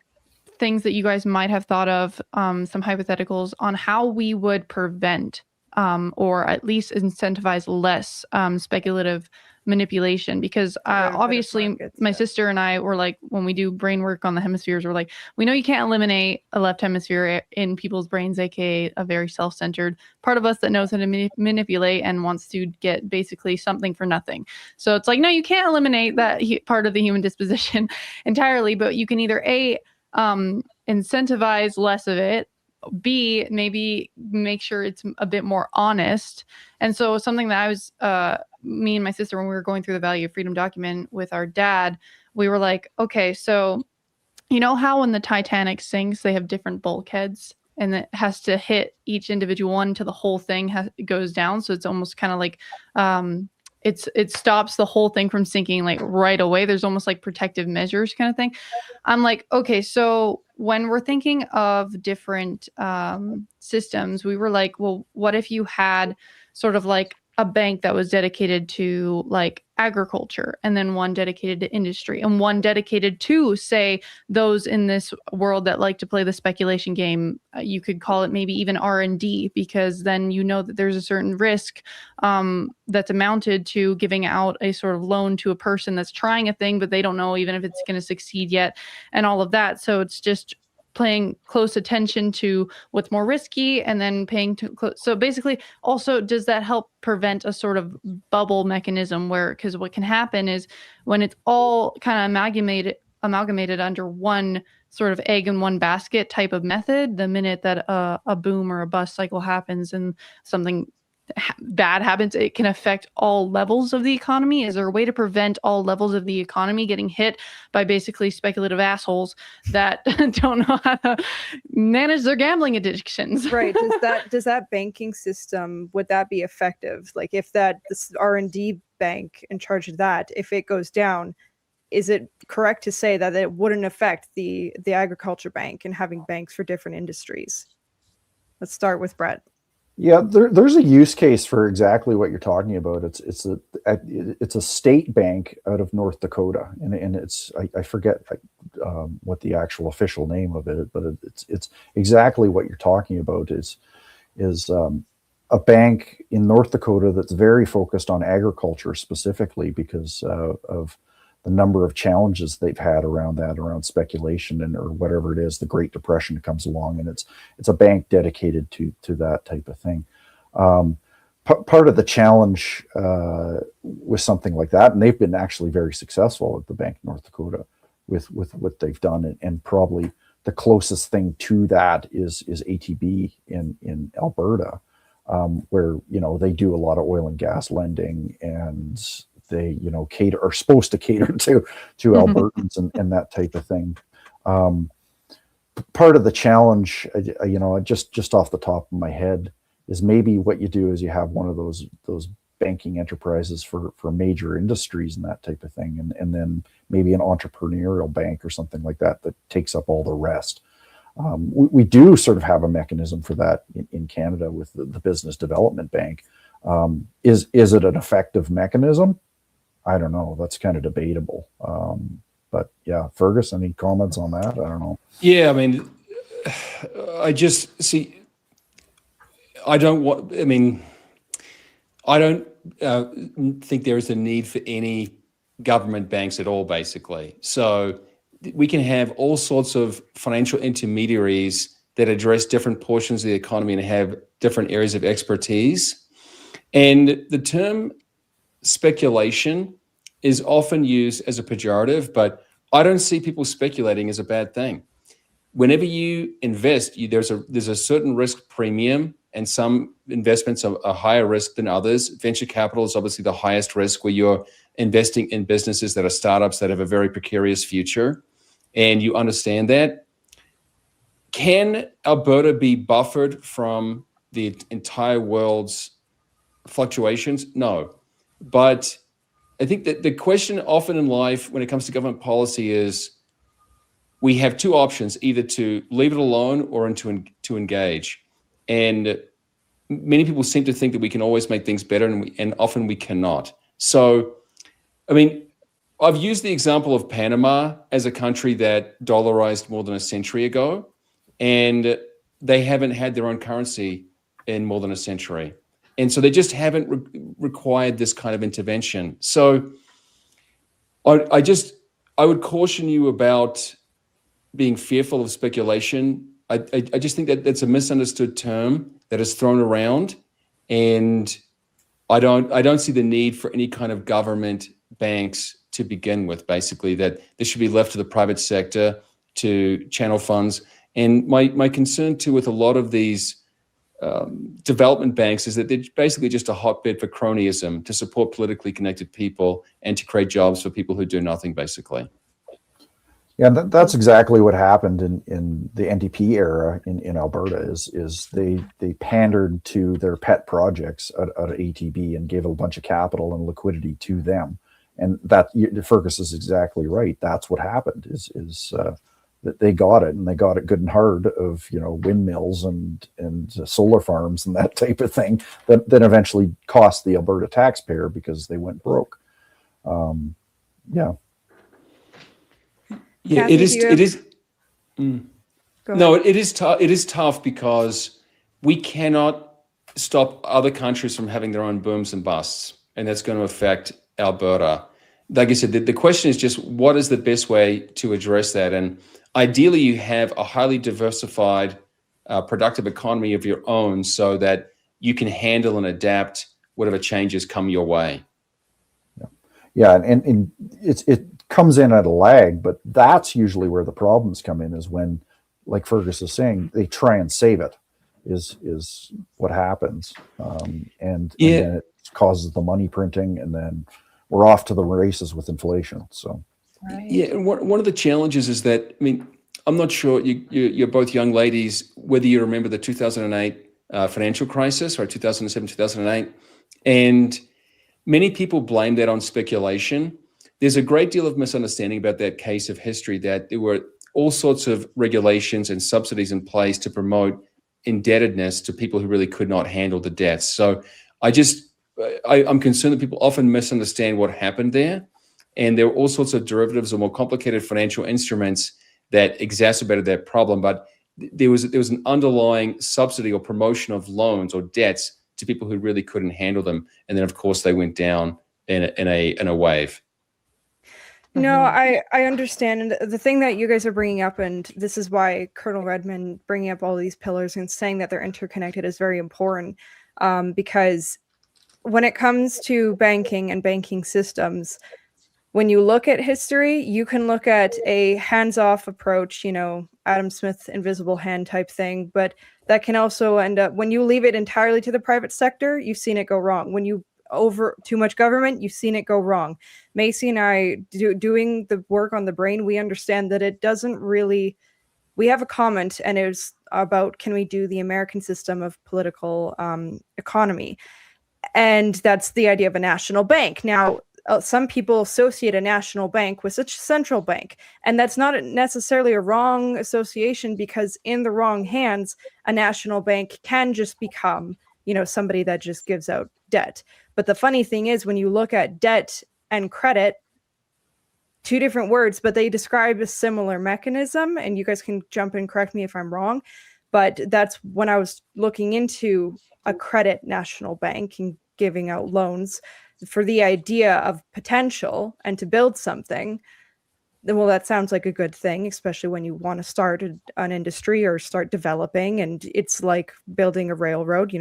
things that you guys might have thought of, some hypotheticals on how we would prevent, or at least incentivize less speculative manipulation, because obviously my sister and I were like, when we do brain work on the hemispheres, we're like, we know you can't eliminate a left hemisphere in people's brains, aka a very self-centered part of us that knows how to manipulate and wants to get basically something for nothing. So it's like, no, you can't eliminate that part of the human disposition entirely, but you can either incentivize less of it, B, maybe make sure it's a bit more honest. And so something that I was, me and my sister, when we were going through the Value of Freedom document with our dad, we were like, okay, so you know how when the Titanic sinks, they have different bulkheads, and it has to hit each individual one until the whole thing goes down. So it's almost kind of like, it stops the whole thing from sinking like right away. There's almost like protective measures kind of thing. I'm like, okay, so when we're thinking of different systems, we were like, well, what if you had sort of like a bank that was dedicated to like agriculture, and then one dedicated to industry, and one dedicated to, say, those in this world that like to play the speculation game. You could call it maybe even R&D, because then you know that there's a certain risk that's amounted to giving out a sort of loan to a person that's trying a thing, but they don't know even if it's going to succeed yet, and all of that. So it's just paying close attention to what's more risky, and then paying too close. So basically, also, does that help prevent a sort of bubble mechanism where, because what can happen is when it's all kind of amalgamated under one sort of egg in one basket type of method, the minute that a boom or a bust cycle happens and something bad happens, it can affect all levels of the economy. Is there a way to prevent all levels of the economy getting hit by basically speculative assholes that don't know how to manage their gambling addictions? Right. Does that banking system, would that be effective? Like, if this R&D bank in charge of that, if it goes down, is it correct to say that it wouldn't affect the agriculture bank and having banks for different industries? Let's start with Brett. Yeah, there's a use case for exactly what you're talking about. It's a state bank out of North Dakota, and it's I forget what the actual official name of it, but it's exactly what you're talking about. Is a bank in North Dakota that's very focused on agriculture specifically because of the number of challenges they've had around speculation or whatever it is. The Great Depression comes along, and it's a bank dedicated to that type of thing. Part of the challenge with something like that, and they've been actually very successful at the Bank of North Dakota with what they've done, and probably the closest thing to that is ATB in Alberta, where they do a lot of oil and gas lending and they cater, are supposed to cater to Albertans and that type of thing. Part of the challenge, just off the top of my head, is maybe what you do is you have one of those banking enterprises for major industries and that type of thing, and then maybe an entrepreneurial bank or something like that takes up all the rest. We do sort of have a mechanism for that in Canada with the Business Development Bank. Is it an effective mechanism? I don't know. That's kind of debatable. But yeah, Fergus, any comments on that? I don't know. Yeah, I mean, I just see. I don't think there is a need for any government banks at all, basically. So we can have all sorts of financial intermediaries that address different portions of the economy and have different areas of expertise. And the term speculation is often used as a pejorative, but I don't see people speculating as a bad thing. Whenever you invest, there's a certain risk premium, and some investments are higher risk than others. Venture capital is obviously the highest risk, where you're investing in businesses that are startups that have a very precarious future, and you understand that. Can Alberta be buffered from the entire world's fluctuations? No. But I think that the question often in life when it comes to government policy is, we have two options, either to leave it alone or to engage. And many people seem to think that we can always make things better, and often we cannot. So, I mean, I've used the example of Panama as a country that dollarized more than a century ago, and they haven't had their own currency in more than a century. And so they just haven't required this kind of intervention. So I would caution you about being fearful of speculation. I just think that that's a misunderstood term that is thrown around, and I don't see the need for any kind of government banks to begin with. Basically, that this should be left to the private sector to channel funds. And my concern too with a lot of these development banks is that they're basically just a hotbed for cronyism, to support politically connected people and to create jobs for people who do nothing, basically. Yeah, that's exactly what happened in the NDP era in Alberta. Is they pandered to their pet projects at ATB and gave a bunch of capital and liquidity to them, and that Fergus is exactly right. That's what happened. Is that they got it, and they got it good and hard of windmills and solar farms and that type of thing that then eventually cost the Alberta taxpayer because they went broke. Yeah. Yeah, Kathy, it is. No, ahead. it is tough. It is tough because we cannot stop other countries from having their own booms and busts, and that's going to affect Alberta. Like I said, the question is just what is the best way to address that? And ideally, you have a highly diversified, productive economy of your own, so that you can handle and adapt whatever changes come your way. Yeah, and it comes in at a lag, but that's usually where the problems come in, is when, like Fergus is saying, they try and save it, is what happens. And then it causes the money printing, and then we're off to the races with inflation. So, Right. Yeah, and one of the challenges is that, I mean, I'm not sure, you're both young ladies, whether you remember the 2008 financial crisis, or 2007, 2008, and many people blame that on speculation. There's a great deal of misunderstanding about that case of history, that there were all sorts of regulations and subsidies in place to promote indebtedness to people who really could not handle the debts. So I'm concerned that people often misunderstand what happened there. And there were all sorts of derivatives or more complicated financial instruments that exacerbated that problem. But there was an underlying subsidy or promotion of loans or debts to people who really couldn't handle them. And then, of course, they went down in a wave. No, I understand. And the thing that you guys are bringing up, and this is why Colonel Redmond bringing up all these pillars and saying that they're interconnected is very important, because when it comes to banking and banking systems, when you look at history, you can look at a hands-off approach, Adam Smith's invisible hand type thing, but that can also end up, when you leave it entirely to the private sector, you've seen it go wrong. When you too much government, you've seen it go wrong. MayCee and I doing the work on the brain, we understand that it doesn't really. We have a comment, and it was about, can we do the American system of political economy? And that's the idea of a national bank. Now, some people associate a national bank with such a central bank, and that's not necessarily a wrong association, because in the wrong hands, a national bank can just become, somebody that just gives out debt. But the funny thing is, when you look at debt and credit, two different words, but they describe a similar mechanism, and you guys can jump in, correct me if I'm wrong, but that's when I was looking into a credit national bank and giving out loans for the idea of potential and to build something. Well, that sounds like a good thing, especially when you want to start an industry or start developing, and it's like building a railroad.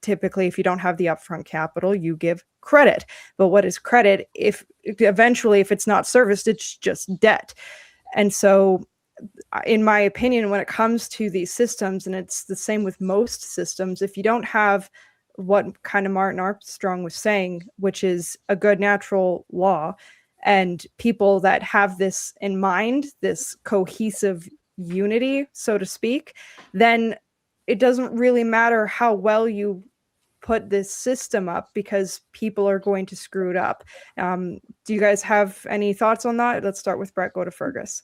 Typically, if you don't have the upfront capital, you give credit. But what is credit? If it's not serviced, it's just debt. And so, in my opinion, when it comes to these systems, and it's the same with most systems, if you don't have what kind of Martin Armstrong was saying, which is a good natural law, and people that have this in mind, this cohesive unity, so to speak, then it doesn't really matter how well you put this system up, because people are going to screw it up. Do you guys have any thoughts on that? Let's start with Brett, go to Fergus.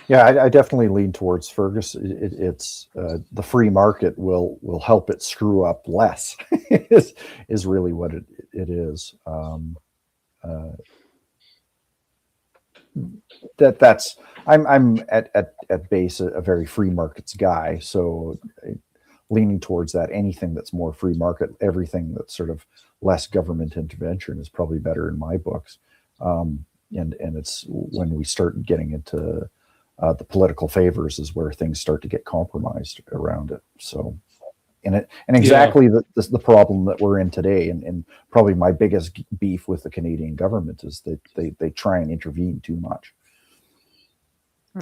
Yeah, I definitely lean towards Fergus. It's the free market will help it screw up less. is really what it is. That's I'm at base a very free markets guy. So leaning towards that, anything that's more free market, everything that's sort of less government intervention is probably better in my books. And it's when we start getting into the political favors is where things start to get compromised around it. So, and exactly the problem that we're in today, and probably my biggest beef with the Canadian government is that they try and intervene too much.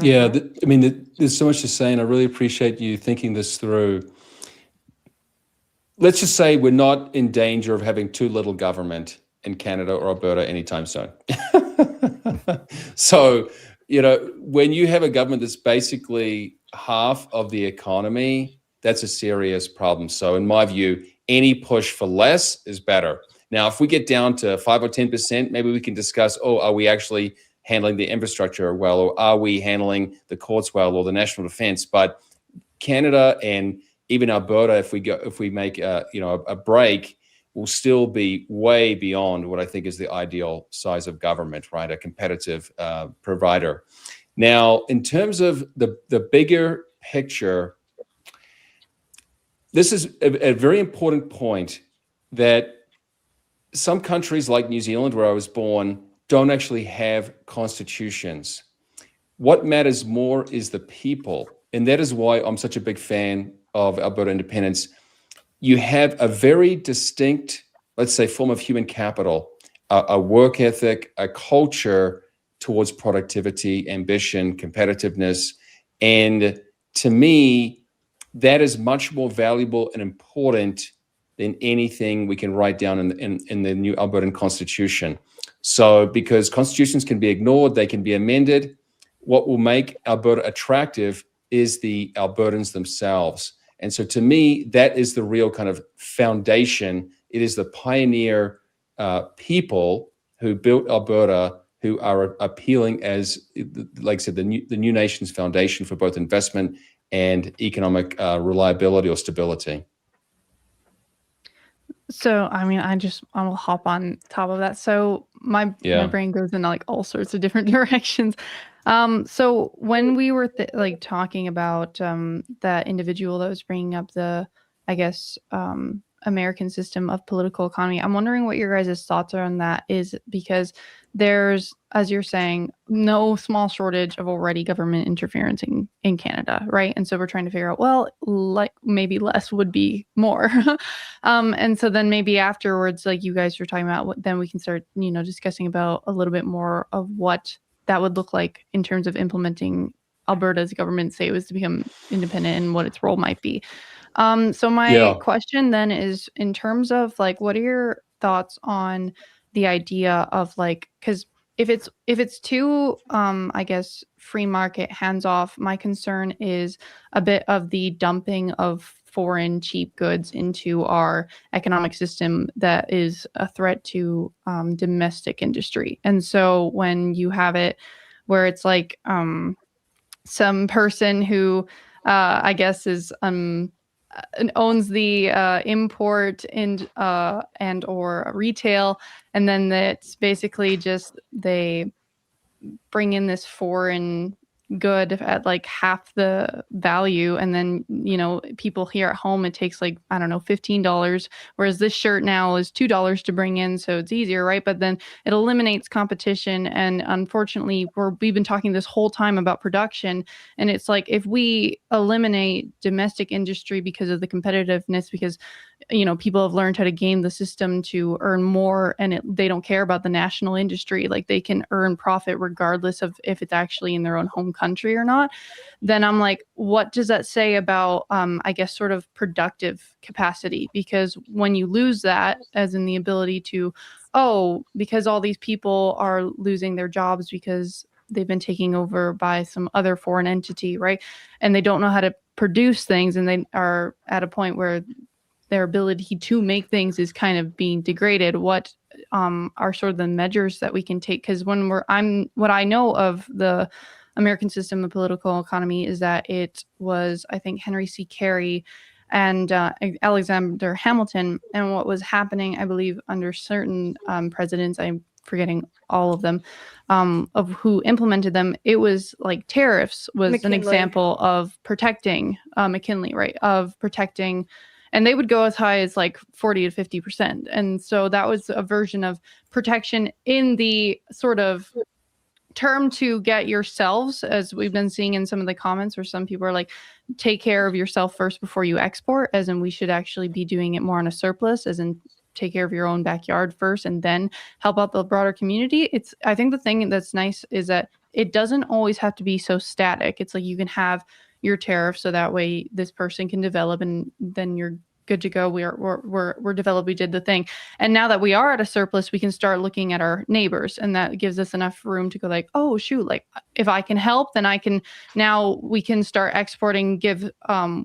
Yeah, there's so much to say, and I really appreciate you thinking this through. Let's just say we're not in danger of having too little government in Canada or Alberta anytime soon. So, when you have a government that's basically half of the economy, that's a serious problem. So in my view, any push for less is better. Now, if we get down to 5 or 10%, maybe we can discuss, are we actually handling the infrastructure well, or are we handling the courts well, or the national defense? But Canada and even Alberta, if we make a break, will still be way beyond what I think is the ideal size of government, right? A competitive provider. Now, in terms of the bigger picture, this is a very important point, that some countries like New Zealand, where I was born, don't actually have constitutions. What matters more is the people. And that is why I'm such a big fan of Alberta independence. You have a very distinct, let's say, form of human capital, a work ethic, a culture towards productivity, ambition, competitiveness. And to me, that is much more valuable and important than anything we can write down in the new Albertan Constitution. So because constitutions can be ignored, they can be amended. What will make Alberta attractive is the Albertans themselves. And so to me, that is the real kind of foundation. It is the pioneer people who built Alberta who are appealing as, like I said, the new nation's foundation for both investment and economic reliability or stability. So, I'll hop on top of that. So my brain goes in like all sorts of different directions. So when we were talking about that individual that was bringing up the, American system of political economy, I'm wondering what your guys' thoughts are on that, is because there's, as you're saying, no small shortage of already government interference in Canada, right? And so we're trying to figure out, well, like maybe less would be more. And so then maybe afterwards, like you guys were talking about, then we can start, discussing about a little bit more of what that would look like in terms of implementing Alberta's government, say it was to become independent, and what its role might be. So my question then is, in terms of like, what are your thoughts on the idea of like, because if it's too I guess free market, hands off, my concern is a bit of the dumping of foreign cheap goods into our economic system that is a threat to domestic industry. And so when you have it where it's like some person who I guess is owns the import and or retail, and then it's basically just they bring in this foreign good at like half the value, and then people here at home, it takes like, I don't know, $15, whereas this shirt now is $2 to bring in, so it's easier, right? But then it eliminates competition, and unfortunately we've been talking this whole time about production, and it's like if we eliminate domestic industry because of the competitiveness, because people have learned how to game the system to earn more, and they don't care about the national industry, like they can earn profit regardless of if it's actually in their own home country or not, then I'm like, what does that say about I guess sort of productive capacity? Because when you lose that, as in the ability to, because all these people are losing their jobs because they've been taken over by some other foreign entity, right? And they don't know how to produce things, and they are at a point where their ability to make things is kind of being degraded. What are sort of the measures that we can take? Because what I know of the American system of political economy is that it was, I think, Henry C. Carey and Alexander Hamilton, and what was happening, I believe, under certain presidents, I'm forgetting all of them, of who implemented them. It was like tariffs was McKinley. An example of protecting McKinley, right? Of protecting. And they would go as high as like 40 to 50%. And so that was a version of protection in the sort of term to get yourselves, as we've been seeing in some of the comments where some people are like, take care of yourself first before you export, as in we should actually be doing it more on a surplus, as in take care of your own backyard first and then help out the broader community. I think the thing that's nice is that it doesn't always have to be so static. It's like you can have your tariff, so that way this person can develop, and then you're good to go. We're developed. We did the thing, and now that we are at a surplus, we can start looking at our neighbors, and that gives us enough room to go like, oh shoot, like if I can help, then we can start exporting, give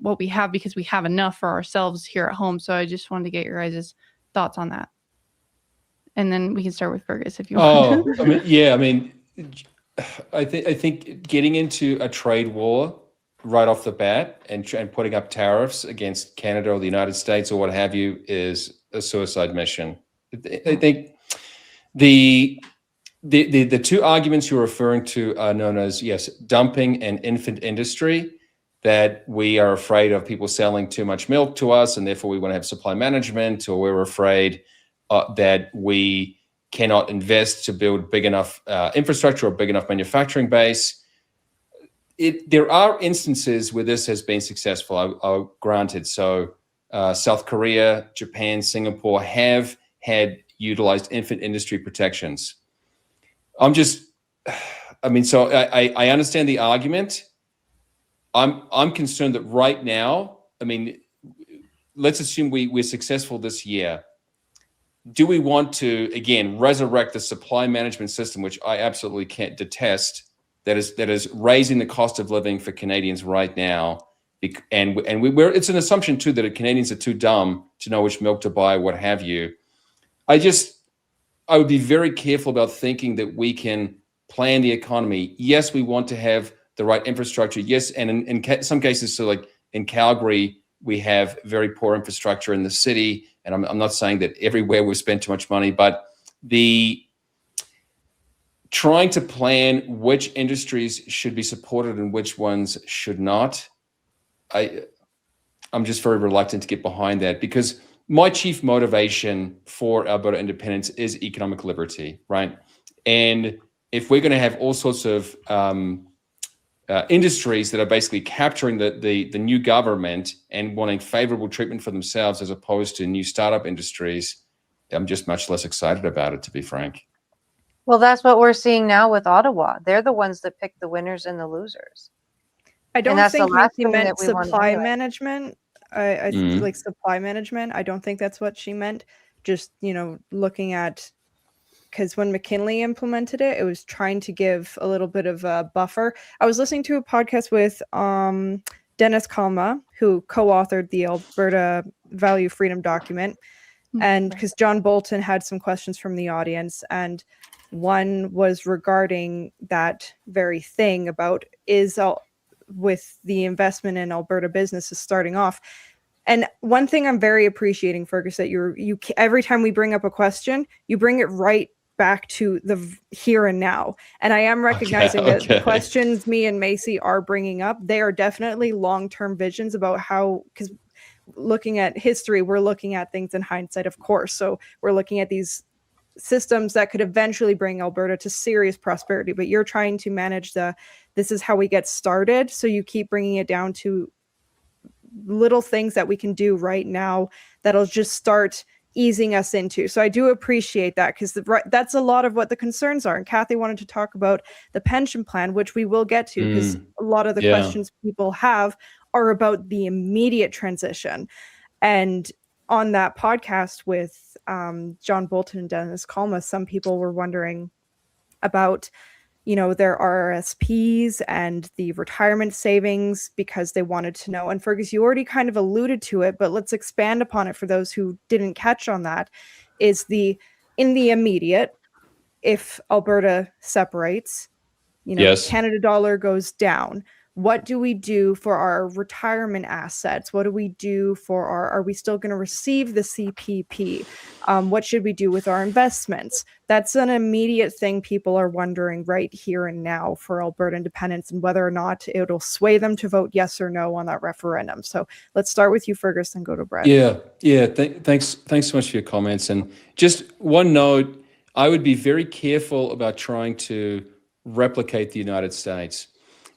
what we have, because we have enough for ourselves here at home. So I just wanted to get your guys' thoughts on that, and then we can start with Fergus if you want. I think getting into a trade war right off the bat and putting up tariffs against Canada or the United States or what have you is a suicide mission. I think the two arguments you're referring to are known as, yes, dumping and infant industry, that we are afraid of people selling too much milk to us, and therefore we want to have supply management, or we're afraid that we cannot invest to build big enough infrastructure or big enough manufacturing base. There are instances where this has been successful, I'll granted. So South Korea, Japan, Singapore have had utilized infant industry protections. I understand the argument. I'm concerned that right now, let's assume we're successful this year. Do we want to, again, resurrect the supply management system, which I absolutely can't detest, that is raising the cost of living for Canadians right now, and it's an assumption too that Canadians are too dumb to know which milk to buy, what have you. I would be very careful about thinking that we can plan the economy. Yes, we want to have the right infrastructure. Yes, and in some cases, so like in Calgary, we have very poor infrastructure in the city, and I'm not saying that everywhere we've spent too much money, but trying to plan which industries should be supported and which ones should not, I'm just very reluctant to get behind that, because my chief motivation for Alberta independence is economic liberty, right? And if we're going to have all sorts of industries that are basically capturing the new government and wanting favorable treatment for themselves as opposed to new startup industries, I'm just much less excited about it, to be frank. Well, that's what we're seeing now with Ottawa. They're the ones that pick the winners and the losers. I don't that's the think last Nancy thing meant that we want to supply do. management. I like supply management. I don't think that's what she meant. just, looking at, because when McKinley implemented it, it was trying to give a little bit of a buffer. I was listening to a podcast with Dennis Kalma, who co-authored the Alberta Value Freedom document. And because John Bolton had some questions from the audience, and one was regarding that very thing about with the investment in Alberta businesses starting off. And one thing I'm very appreciating, Fergus, that you every time we bring up a question, you bring it right back to the here and now. And I am recognizing that the questions me and MayCee are bringing up, they are definitely long-term visions about how, because looking at history, we're looking at things in hindsight, of course. So we're looking at these systems that could eventually bring Alberta to serious prosperity, but you're trying to manage this is how we get started. So you keep bringing it down to little things that we can do right now that'll just start easing us into. So I do appreciate that, because that's a lot of what the concerns are. And Kathy wanted to talk about the pension plan, which we will get to, because a lot of the questions people have are about the immediate transition. And on that podcast with John Bolton and Dennis Kalma, some people were wondering about, their RRSPs and the retirement savings, because they wanted to know. And Fergus, you already kind of alluded to it, but let's expand upon it for those who didn't catch on that, is in the immediate, if Alberta separates, Canada dollar goes down. What do we do for our retirement assets? What do we do for are we still going to receive the CPP? What should we do with our investments? That's an immediate thing people are wondering right here and now for Alberta independence, and whether or not it'll sway them to vote yes or no on that referendum. So let's start with you, Fergus, and go to Brett. Thanks so much for your comments. And just one note, I would be very careful about trying to replicate the United States.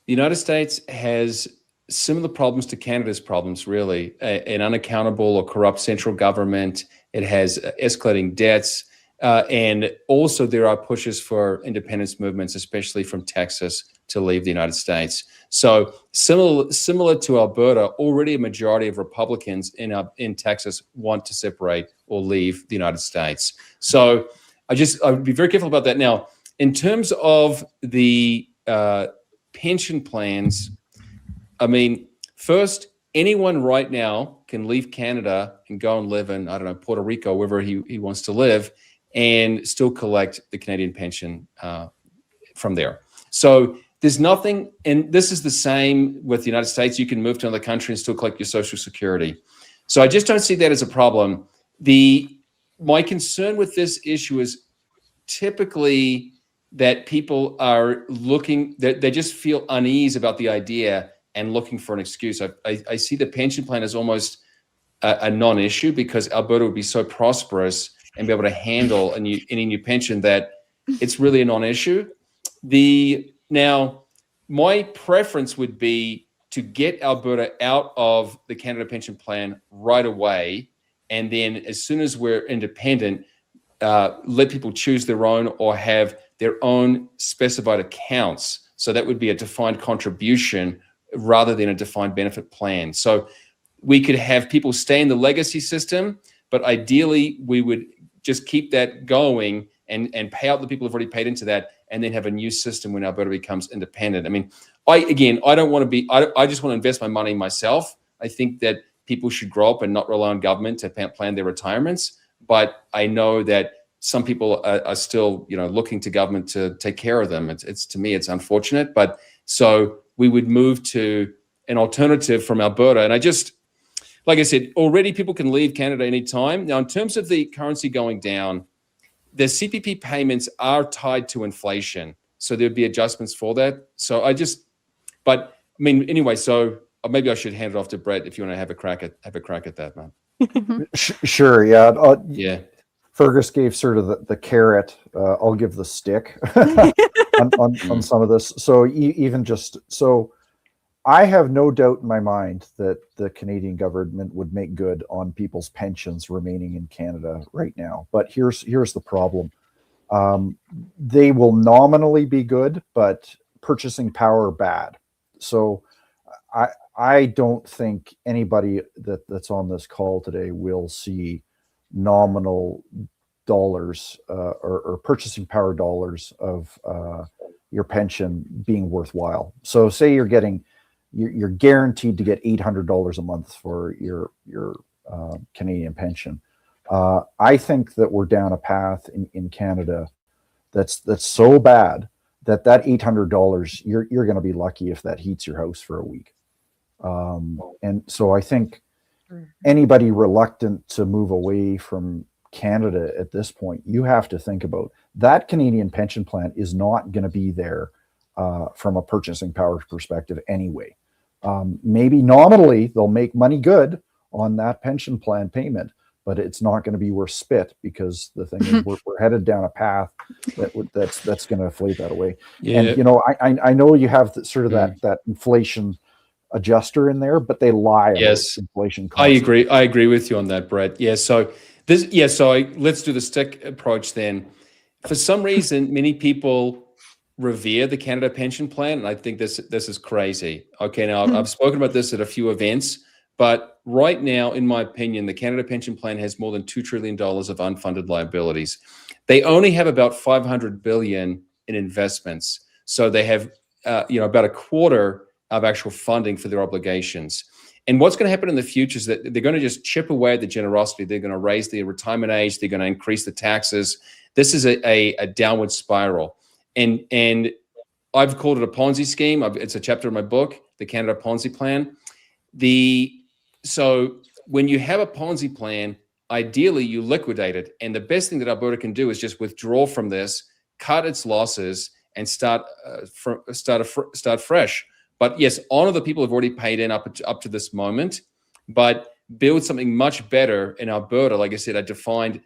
The United States has similar problems to Canada's problems, really. An unaccountable or corrupt central government. It has escalating debts. And also there are pushes for independence movements, especially from Texas, to leave the United States. So similar to Alberta, already a majority of Republicans in Texas want to separate or leave the United States. So I would be very careful about that. Now, in terms of the pension plans, I mean, first, anyone right now can leave Canada and go and live in, Puerto Rico, wherever he wants to live, and still collect the Canadian pension from there. So there's nothing, and this is the same with the United States. You can move to another country and still collect your Social Security. So I just don't see that as a problem. My concern with this issue is typically that people are looking, they just feel unease about the idea and looking for an excuse. I see the pension plan as almost a non-issue, because Alberta would be so prosperous and be able to handle any new pension that it's really a non-issue. Now, my preference would be to get Alberta out of the Canada pension plan right away, and then as soon as we're independent, let people choose their own or have their own specified accounts. So that would be a defined contribution rather than a defined benefit plan. So we could have people stay in the legacy system, but ideally we would just keep that going and pay out the people who've already paid into that, and then have a new system when Alberta becomes independent. I mean, I don't want to be, I just want to invest my money myself. I think that people should grow up and not rely on government to plan their retirements. But I know that some people are still, looking to government to take care of them. It's to me, it's unfortunate. But so we would move to an alternative from Alberta. And like I said, already people can leave Canada anytime. Now, in terms of the currency going down, the CPP payments are tied to inflation. So there'd be adjustments for that. So anyway, so maybe I should hand it off to Brett if you want to have a crack at that, man. Sure. Yeah. Yeah. Fergus gave sort of the carrot. I'll give the stick on some of this. So I have no doubt in my mind that the Canadian government would make good on people's pensions remaining in Canada right now. But here's the problem. They will nominally be good, but purchasing power bad. So I don't think anybody that's on this call today will see nominal dollars or purchasing power dollars of your pension being worthwhile. So say you're guaranteed to get $800 a month for your Canadian pension. I think that we're down a path in Canada that's so bad that $800 you're going to be lucky if that heats your house for a week. And so I think anybody reluctant to move away from Canada at this point, you have to think about that Canadian pension plan is not going to be there from a purchasing power perspective anyway. Maybe nominally they'll make money good on that pension plan payment, but it's not going to be worth spit, because the thing is we're headed down a path that's going to inflate that away. Yeah. And I know you have sort of that inflation adjuster in there, but they lie about inflation constantly. I agree with you on that, Brett. Let's do the stick approach then. For some reason, many people revere the Canada pension plan, and I think this is crazy. Okay, now I've spoken about this at a few events, but right now, in my opinion, the Canada pension plan has more than $2 trillion of unfunded liabilities. They only have about $500 billion in investments, so they have about a quarter of actual funding for their obligations. And what's going to happen in the future is that they're going to just chip away at the generosity. They're going to raise the retirement age. They're going to increase the taxes. This is a downward spiral. And I've called it a Ponzi scheme. It's a chapter in my book, The Canada Ponzi Plan. So when you have a Ponzi plan, ideally you liquidate it. And the best thing that Alberta can do is just withdraw from this, cut its losses, and start fresh. But yes, honor the people who've already paid in up to this moment, but build something much better in Alberta. Like I said, a defined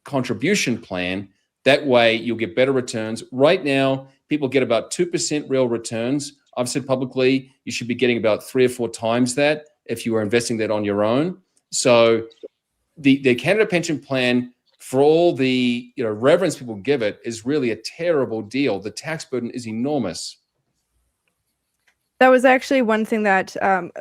contribution plan. That way you'll get better returns. Right now, people get about 2% real returns. I've said publicly, you should be getting about 3 or 4 times that if you are investing that on your own. So the Canada pension plan, for all the reverence people give it, is really a terrible deal. The tax burden is enormous. That was actually one thing that,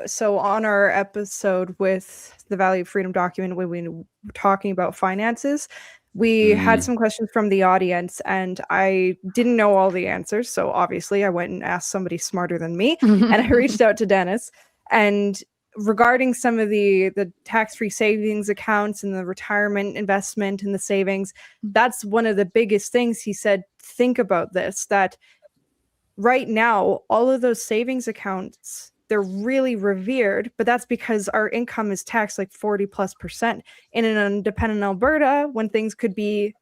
so on our episode with the Value of Freedom document, when we were talking about finances, we had some questions from the audience, and I didn't know all the answers. So obviously I went and asked somebody smarter than me, and I reached out to Dennis. And regarding some of the tax-free savings accounts and the retirement investment and the savings, that's one of the biggest things. He said, think about this, that right now, all of those savings accounts, they're really revered, but that's because our income is taxed like 40+%. In an independent Alberta, when things could be,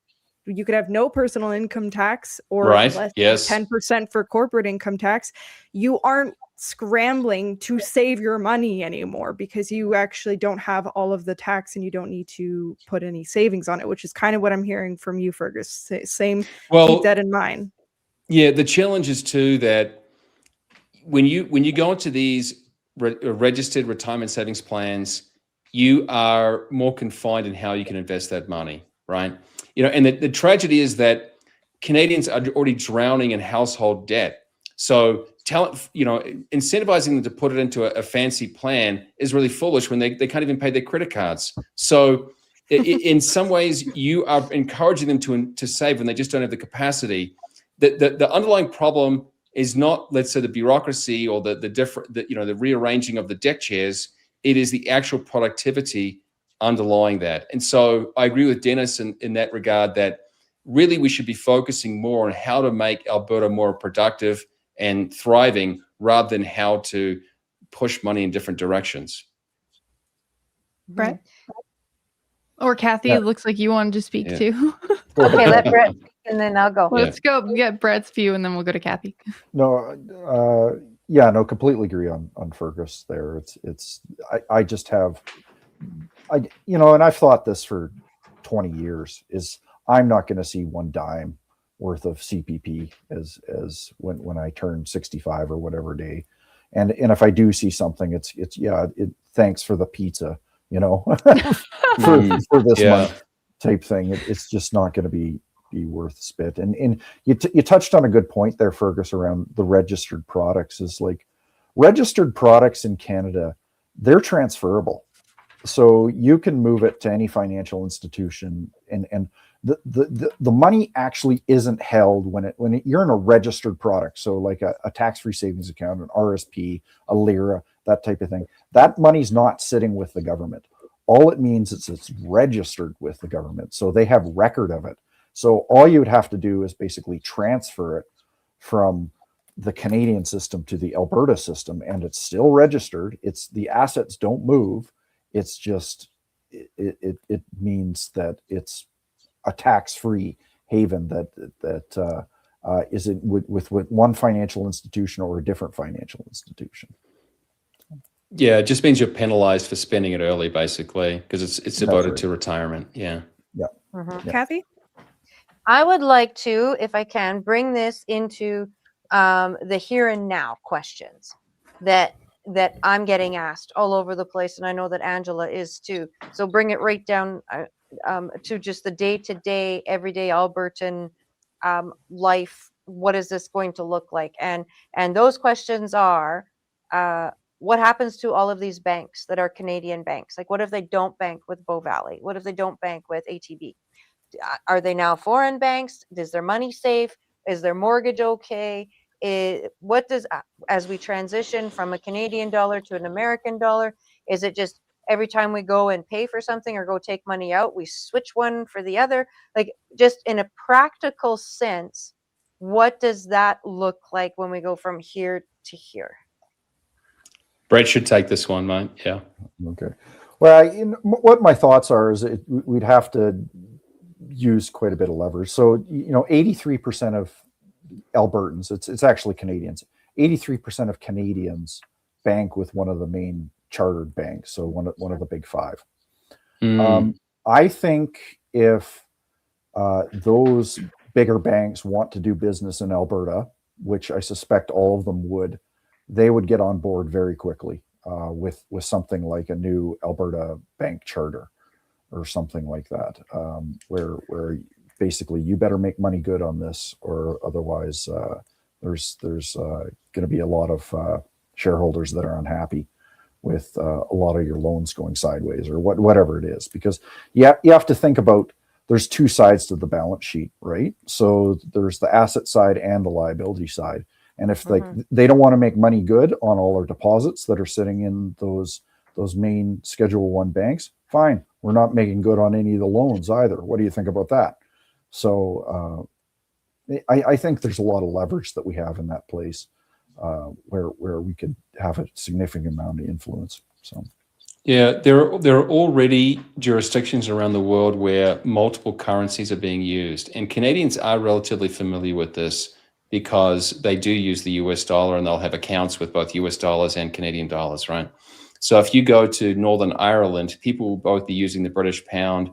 you could have no personal income tax or less than 10% for corporate income tax, you aren't scrambling to save your money anymore because you actually don't have all of the tax and you don't need to put any savings on it, which is kind of what I'm hearing from you, Fergus. Keep that in mind. Yeah, the challenge is too that when you go into these registered retirement savings plans, you are more confined in how you can invest that money, right? And the tragedy is that Canadians are already drowning in household debt. So incentivizing them to put it into a fancy plan is really foolish when they can't even pay their credit cards. So in some ways, you are encouraging them to save when they just don't have the capacity. The underlying problem is not, let's say, the bureaucracy or the rearranging of the deck chairs. It is the actual productivity underlying that. And so I agree with Dennis in that regard, that really we should be focusing more on how to make Alberta more productive and thriving rather than how to push money in different directions. Brett? Or Kathy, it looks like you wanted to speak too. Okay, let Brett, and then I'll go. Let's go get Brett's view, and then we'll go to Kathy. No, completely agree on Fergus there. I just have, and I've thought this for 20 years, is I'm not going to see one dime worth of CPP as when I turn 65 or whatever day. And if I do see something, it's thanks for the pizza, for this month type thing. It's just not going to be worth spit. And you touched on a good point there, Fergus, around the registered products. Is like registered products in Canada, they're transferable. So you can move it to any financial institution, and the money actually isn't held when you're in a registered product. So like a tax-free savings account, an RSP, a LIRA, that type of thing. That money's not sitting with the government. All it means is it's registered with the government. So they have record of it. So all you would have to do is basically transfer it from the Canadian system to the Alberta system, and it's still registered. It's the assets don't move. It's just it means that it's a tax-free haven that is with one financial institution or a different financial institution. Yeah, it just means you're penalized for spending it early, basically, because it's devoted to retirement. Yeah. Yeah. Mm-hmm. Yeah. Kathy? I would like to, if I can, bring this into the here and now questions that I'm getting asked all over the place, and I know that Angela is too. So bring it right down to just the day-to-day, everyday Albertan life. What is this going to look like? And those questions are, what happens to all of these banks that are Canadian banks? Like, what if they don't bank with Bow Valley? What if they don't bank with ATB? Are they now foreign banks? Is their money safe? Is their mortgage okay? What does, as we transition from a Canadian dollar to an American dollar, is it just every time we go and pay for something or go take money out, we switch one for the other? Like, just in a practical sense, what does that look like when we go from here to here? Brett should take this one, mate. Yeah. Okay. Well, what my thoughts are is we'd have to use quite a bit of leverage. So 83% of Albertans, it's actually Canadians, 83% of Canadians bank with one of the main chartered banks, so one of the big five. I think if those bigger banks want to do business in Alberta, which I suspect all of them would, they would get on board very quickly with something like a new Alberta bank charter or something like that, where basically you better make money good on this, or otherwise there's going to be a lot of shareholders that are unhappy with a lot of your loans going sideways, or whatever it is, because you have to think about, there's two sides to the balance sheet, right? So there's the asset side and the liability side. And if they don't want to make money good on all our deposits that are sitting in those main Schedule 1 banks, fine. We're not making good on any of the loans either. What do you think about that? So I think there's a lot of leverage that we have in that place where we could have a significant amount of influence. So. Yeah, there are already jurisdictions around the world where multiple currencies are being used, and Canadians are relatively familiar with this because they do use the US dollar, and they'll have accounts with both US dollars and Canadian dollars, right? So if you go to Northern Ireland, people will both be using the British pound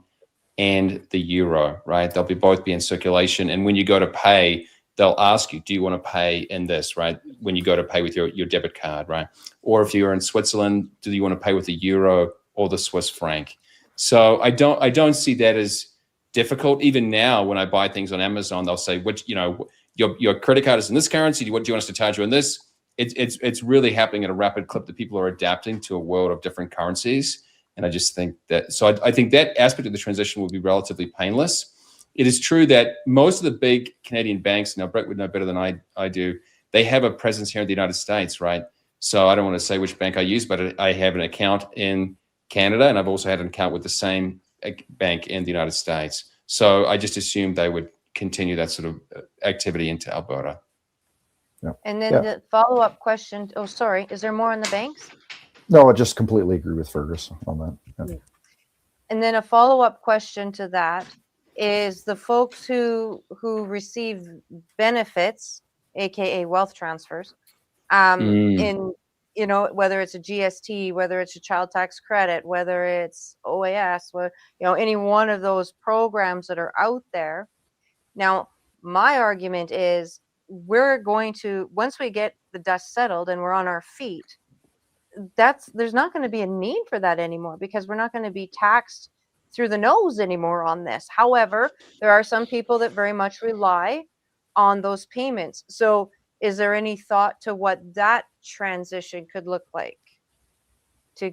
and the euro, right? They'll both be in circulation, and when you go to pay, they'll ask you, do you want to pay in this, right? When you go to pay with your debit card, right? Or if you're in Switzerland, do you want to pay with the euro or the Swiss franc? So I don't see that as difficult. Even now, when I buy things on Amazon, they'll say, your credit card is in this currency. What do you want us to charge you in this? It's really happening at a rapid clip that people are adapting to a world of different currencies. And I just think that, so I think that aspect of the transition will be relatively painless. It is true that most of the big Canadian banks, now Brett would know better than I do, they have a presence here in the United States, right? So I don't want to say which bank I use, but I have an account in Canada, and I've also had an account with the same bank in the United States. So I just assumed they would continue that sort of activity into Alberta. Yeah. And then the follow-up question, oh, sorry, is there more on the banks? No, I just completely agree with Fergus on that. Yeah. And then a follow-up question to that is the folks who receive benefits, aka wealth transfers, in whether it's a GST, whether it's a child tax credit, whether it's OAS, any one of those programs that are out there. Now, my argument is we're going to, once we get the dust settled and we're on our feet, there's not going to be a need for that anymore, because we're not going to be taxed through the nose anymore on this. However, there are some people that very much rely on those payments. So is there any thought to what that transition could look like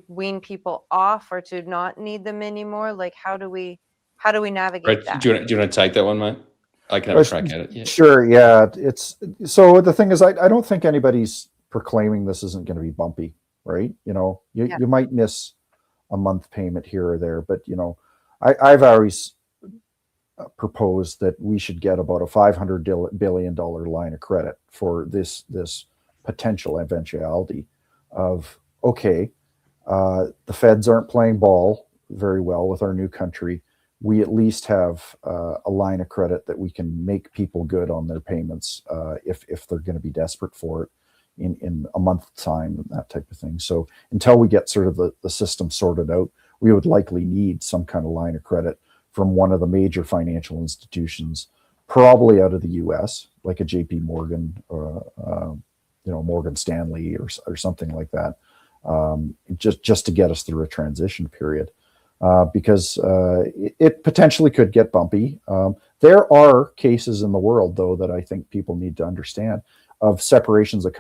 wean people off or to not need them anymore? Like, how do we navigate Right. that? Do you want to take that one, mate? I can have a crack at it. Yeah. Sure. Yeah. It's so the thing is, I don't think anybody's proclaiming this isn't going to be bumpy, right? You know, you might miss a month payment here or there, but you know, I've always proposed that we should get about a $500 billion line of credit for this potential eventuality of, okay, the feds aren't playing ball very well with our new country. We at least have a line of credit that we can make people good on their payments if they're going to be desperate for it in a month's time and that type of thing. So until we get sort of the system sorted out, we would likely need some kind of line of credit from one of the major financial institutions, probably out of the U.S., like a J.P. Morgan or Morgan Stanley or something like that, just to get us through a transition period. Because it potentially could get bumpy. There are cases in the world, though, that I think people need to understand of separations of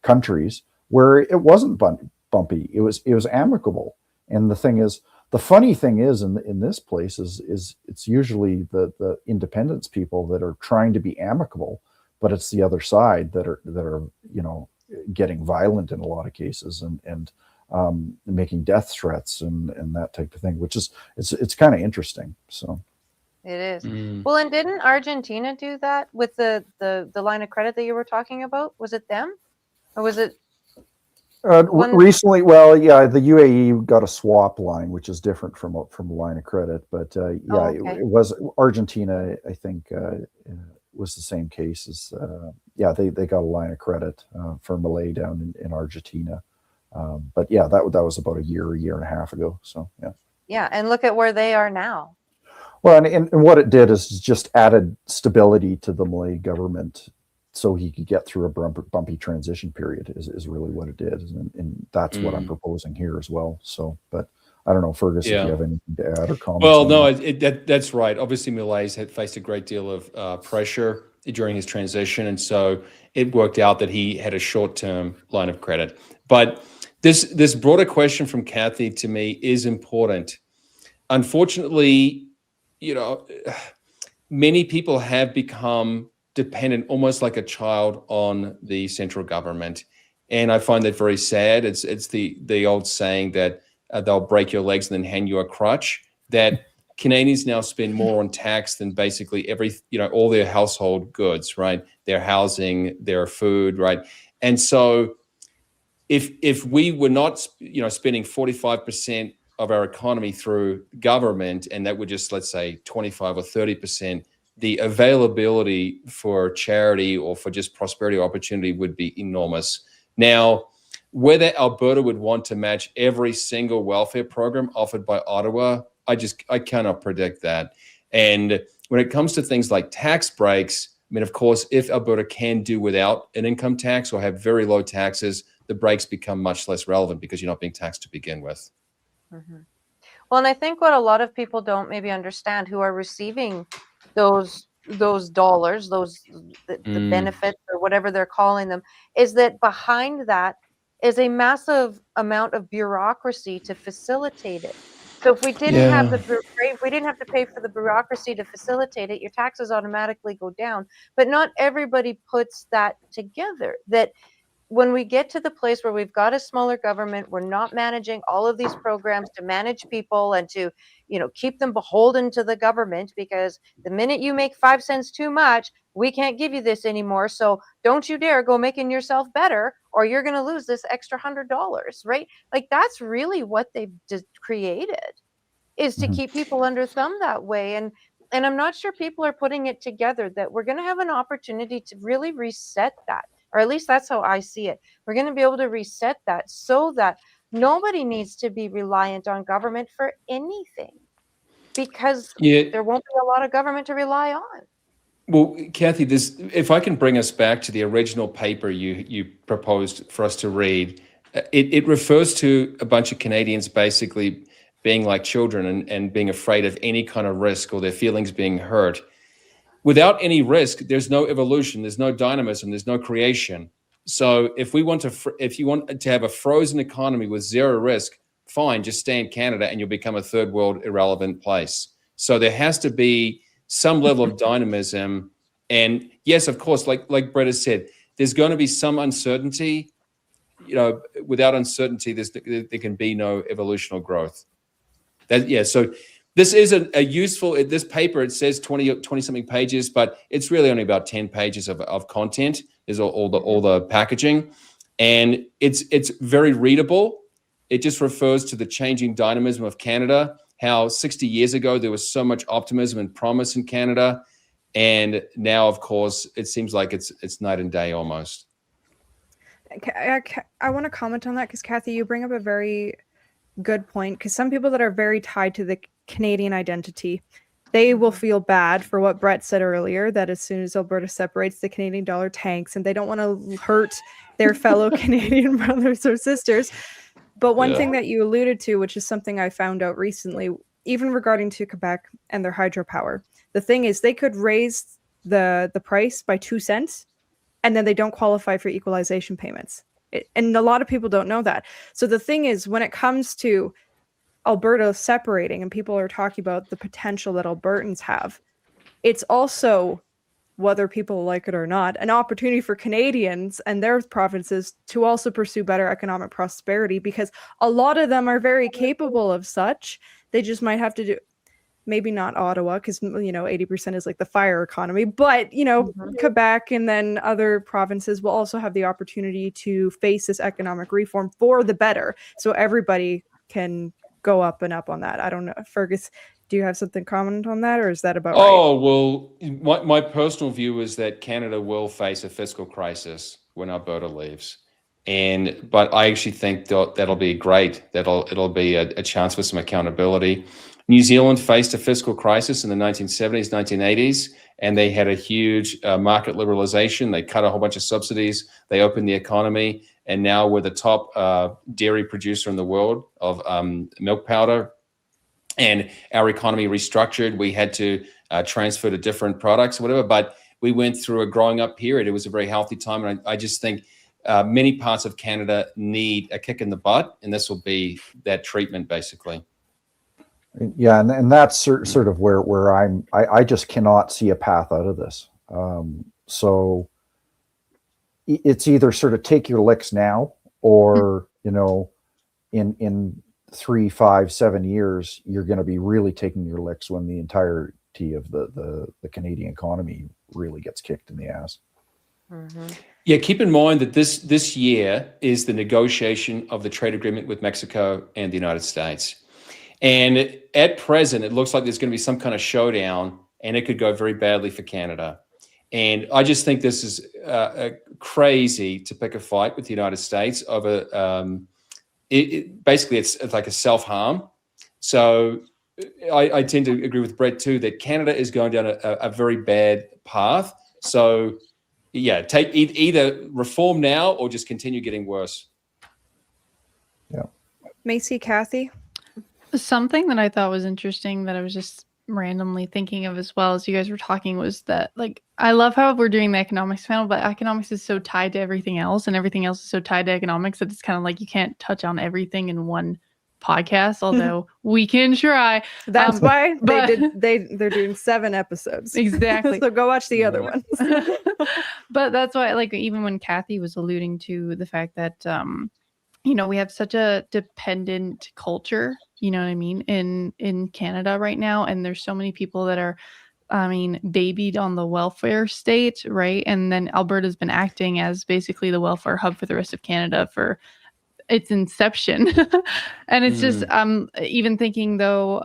countries where it wasn't bumpy. It was amicable. And the funny thing is in this place is it's usually the independence people that are trying to be amicable, but it's the other side that are getting violent in a lot of cases and making death threats and that type of thing, which is it's kind of interesting. So it is. Well, and didn't Argentina do that with the line of credit that you were talking about? Was it them, or was it recently? Well, yeah, the UAE got a swap line, which is different from a line of credit, but okay. It was Argentina. I think was the same case as they got a line of credit for Malay down in Argentina. But yeah, that was about a year and a half ago. So yeah, and look at where they are now. Well, and what it did is just added stability to the Malay government, so he could get through a bumpy transition period. Is really what it did, and that's what I'm proposing here as well. So, but I don't know, Fergus, if you have anything to add or comment. Well, no, that's right. Obviously, Malay's had faced a great deal of pressure during his transition, and so it worked out that he had a short-term line of credit. But this broader question from Kathy to me is important. Unfortunately, many people have become dependent, almost like a child, on the central government, and I find that very sad. It's the old saying that they'll break your legs and then hand you a crutch. That Canadians now spend more on tax than basically all their household goods, right? Their housing, their food, right? And so if we were not, spending 45% of our economy through government, and that would just, let's say, 25 or 30%, the availability for charity or for just prosperity or opportunity would be enormous. Now, whether Alberta would want to match every single welfare program offered by Ottawa, I cannot predict that. And when it comes to things like tax breaks, I mean, of course, if Alberta can do without an income tax or have very low taxes, the breaks become much less relevant because you're not being taxed to begin with. Mm-hmm. Well, and I think what a lot of people don't maybe understand who are receiving those dollars, the benefits or whatever they're calling them, is that behind that is a massive amount of bureaucracy to facilitate it. So if we didn't have to pay for the bureaucracy to facilitate it, your taxes automatically go down. But not everybody puts that together. That when we get to the place where we've got a smaller government, we're not managing all of these programs to manage people and to, keep them beholden to the government, because the minute you make 5 cents too much, we can't give you this anymore. So don't you dare go making yourself better, or you're going to lose this extra $100, right? Like, that's really what they've just created, is to keep people under thumb that way. And I'm not sure people are putting it together that we're going to have an opportunity to really reset that. Or at least that's how I see it. We're going to be able to reset that so that nobody needs to be reliant on government for anything, because there won't be a lot of government to rely on. Well, Kathy, if I can bring us back to the original paper you proposed for us to read, it refers to a bunch of Canadians basically being like children and being afraid of any kind of risk or their feelings being hurt. Without any risk, there's no evolution, there's no dynamism, there's no creation. So if you want to have a frozen economy with zero risk, fine, just stay in Canada and you'll become a third world irrelevant place. So there has to be some level of dynamism. And yes, of course, like Brett has said, there's going to be some uncertainty. Without uncertainty, there can be no evolutional growth. So this is a useful, this paper, it says 20 something pages, but it's really only about 10 pages of content. There's all the packaging, and it's very readable. It just refers to the changing dynamism of Canada, how 60 years ago there was so much optimism and promise in Canada, and now, of course, it seems like it's night and day almost. I want to comment on that because, Kathy, you bring up a very good point, because some people that are very tied to the Canadian identity, they will feel bad for what Brett said earlier, that as soon as Alberta separates, the Canadian dollar tanks, and they don't want to hurt their fellow Canadian brothers or sisters. But one thing that you alluded to, which is something I found out recently, even regarding to Quebec and their hydropower, the thing is they could raise the price by 2 cents, and then they don't qualify for equalization payments. And a lot of people don't know that. So the thing is, when it comes to Alberta separating and people are talking about the potential that Albertans have, it's also, whether people like it or not, an opportunity for Canadians and their provinces to also pursue better economic prosperity, because a lot of them are very capable of such. They just might have to do, maybe not Ottawa, because 80% is like the fire economy, but Quebec and then other provinces will also have the opportunity to face this economic reform for the better, so everybody can go up and up on that. I don't know, Fergus, do you have something comment on that, or is that about right? Well, my personal view is that Canada will face a fiscal crisis when Alberta leaves, but I actually think that'll be great. It'll be a chance for some accountability. New Zealand faced a fiscal crisis in the 1970s, 1980s, and they had a huge market liberalization. They cut a whole bunch of subsidies. They opened the economy, and now we're the top dairy producer in the world of milk powder. And our economy restructured. We had to transfer to different products or whatever, but we went through a growing up period. It was a very healthy time, and I just think many parts of Canada need a kick in the butt, and this will be that treatment, basically. Yeah, and that's sort of where I just cannot see a path out of this. So it's either sort of take your licks now, or in 3, 5, 7 years, you're going to be really taking your licks when the entirety of the Canadian economy really gets kicked in the ass. Mm-hmm. Yeah, keep in mind that this year is the negotiation of the trade agreement with Mexico and the United States. And at present, it looks like there's going to be some kind of showdown, and it could go very badly for Canada. And I just think this is crazy to pick a fight with the United States over. Basically, it's like a self-harm. So I tend to agree with Brett too that Canada is going down a very bad path. So yeah, take either reform now or just continue getting worse. Yeah. MayCee, Kathy? Something that I thought was interesting that I was just randomly thinking of as well as you guys were talking was that, like, I love how we're doing the economics panel, but economics is so tied to everything else, and everything else is so tied to economics that it's kind of like you can't touch on everything in one podcast, although we can try. That's why they're doing 7 episodes. Exactly. So go watch the other ones. But that's why, like, even when Kathy was alluding to the fact that we have such a dependent culture, you know what I mean, in Canada right now. And there's so many people that are, babied on the welfare state, right? And then Alberta's been acting as basically the welfare hub for the rest of Canada for its inception. And it's just, even thinking though,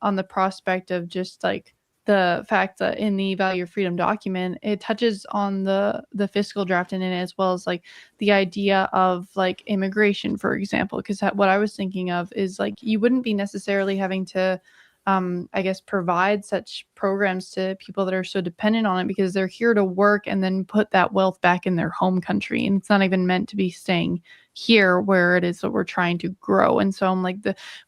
on the prospect of just like the fact that in the Value of Freedom document, it touches on the fiscal draft in it, as well as like the idea of like immigration, for example, because what I was thinking of is like you wouldn't be necessarily having to, provide such programs to people that are so dependent on it, because they're here to work and then put that wealth back in their home country. And it's not even meant to be staying here where it is that we're trying to grow. And so I'm like,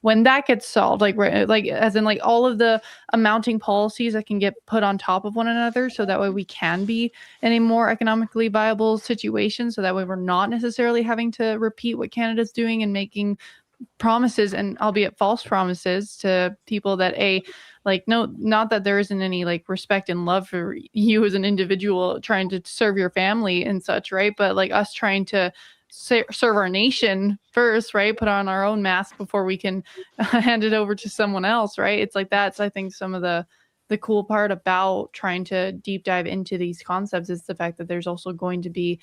when that gets solved, like as in like all of the amounting policies that can get put on top of one another, so that way we can be in a more economically viable situation, so that way we're not necessarily having to repeat what Canada's doing and making promises, and albeit false promises, to people that not that there isn't any like respect and love for you as an individual trying to serve your family and such, right? But like us trying to serve our nation first, right? Put on our own mask before we can hand it over to someone else, right? It's like that's, I think, some of the cool part about trying to deep dive into these concepts is the fact that there's also going to be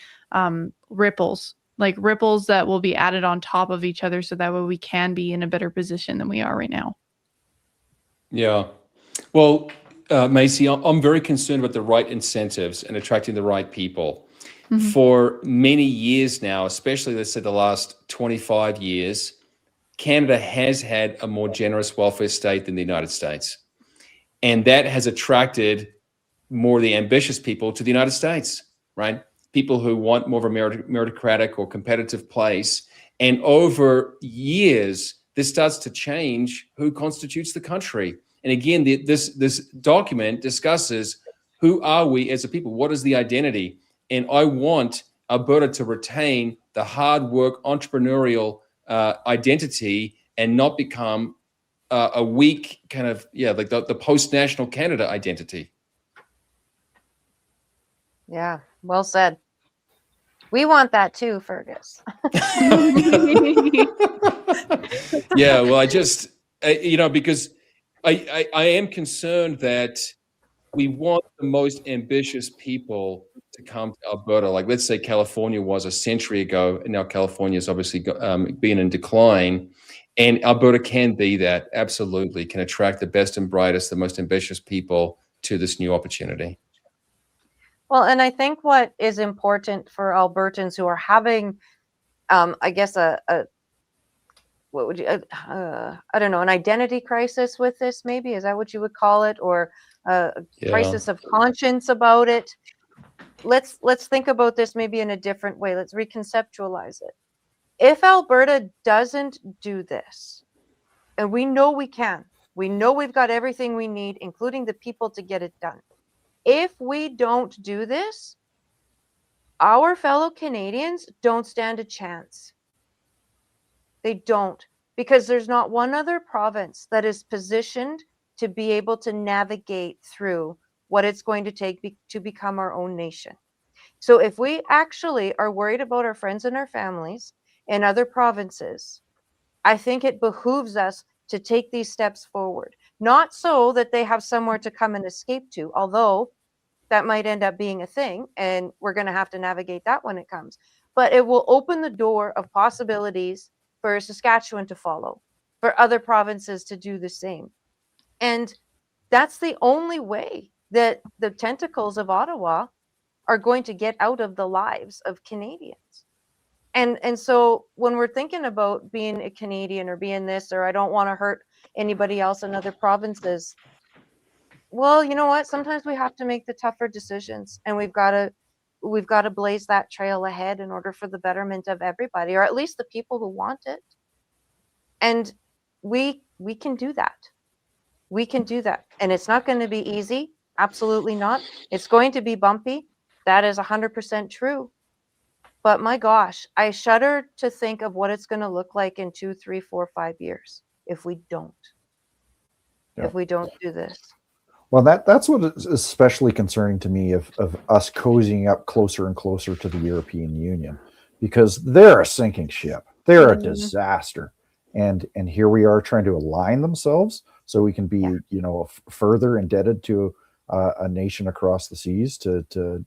ripples that will be added on top of each other, so that way we can be in a better position than we are right now. Yeah. Well, MayCee, I'm very concerned about the right incentives and attracting the right people. Mm-hmm. For many years now, especially let's say the last 25 years, Canada has had a more generous welfare state than the United States. And that has attracted more of the ambitious people to the United States, right? People who want more of a meritocratic or competitive place. And over years, this starts to change who constitutes the country. And again, this document discusses who are we as a people? What is the identity? And I want Alberta to retain the hard work, entrepreneurial identity, and not become a weak kind of, like the post-national Canada identity. Yeah, well said. We want that too, Fergus. Yeah, well, because I am concerned that we want the most ambitious people to come to Alberta. Like, let's say California was a century ago, and now California is obviously being in decline. And Alberta can be that, absolutely, can attract the best and brightest, the most ambitious people to this new opportunity. Well, and I think what is important for Albertans who are having, I guess, what would you, I don't know, an identity crisis with this, maybe, is that what you would call it? Or a crisis of conscience about it. Let's think about this maybe in a different way. Let's reconceptualize it. If Alberta doesn't do this, and we know we can, we know we've got everything we need, including the people to get it done. If we don't do this, our fellow Canadians don't stand a chance. They don't, because there's not one other province that is positioned to be able to navigate through what it's going to take to become our own nation. So if we actually are worried about our friends and our families in other provinces, I think it behooves us to take these steps forward. Not so that they have somewhere to come and escape to, although that might end up being a thing, and we're going to have to navigate that when it comes. But it will open the door of possibilities for Saskatchewan to follow, for other provinces to do the same. And that's the only way that the tentacles of Ottawa are going to get out of the lives of Canadians. And so when we're thinking about being a Canadian or being this, or I don't want to hurt anybody else in other provinces, well, you know what? Sometimes we have to make the tougher decisions, and we've got to blaze that trail ahead in order for the betterment of everybody, or at least the people who want it. And we can do that. We can do that. And it's not going to be easy. Absolutely not. It's going to be bumpy. That is 100% true. But my gosh, I shudder to think of what it's going to look like in 2, 3, 4, 5 years if we don't. Yeah. If we don't do this. Well, that's what is especially concerning to me of us cozying up closer and closer to the European Union, because they're a sinking ship. They're a disaster. And here we are trying to align themselves so we can be, further indebted to a nation across the seas to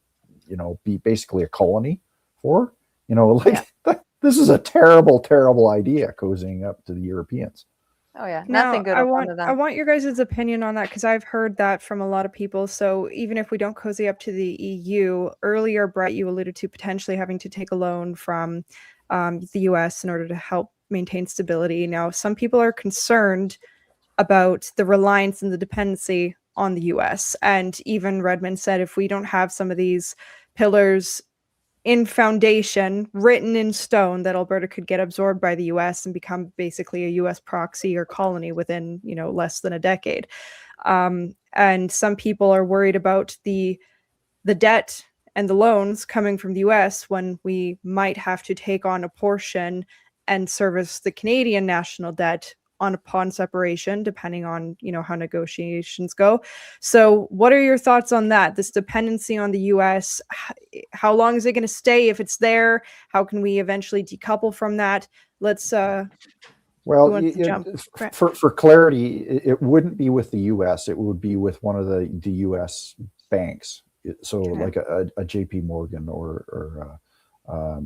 be basically a colony for, this is a terrible, terrible idea, cozying up to the Europeans. Oh yeah, nothing good. I want your guys' opinion on that, because I've heard that from a lot of people. So even if we don't cozy up to the EU, earlier, Brett, you alluded to potentially having to take a loan from the US in order to help maintain stability. Now, some people are concerned about the reliance and the dependency on the US. And even Redmond said, if we don't have some of these pillars in foundation, written in stone, that Alberta could get absorbed by the US and become basically a US proxy or colony within, less than a decade. And some people are worried about the debt and the loans coming from the US when we might have to take on a portion and service the Canadian national debt upon separation, depending on how negotiations go. So what are your thoughts on that? This dependency on the US, how long is it going to stay if it's there? How can we eventually decouple from that? Let's well, for clarity, it wouldn't be with the US, it would be with one of the US banks. So okay. Like a JP Morgan or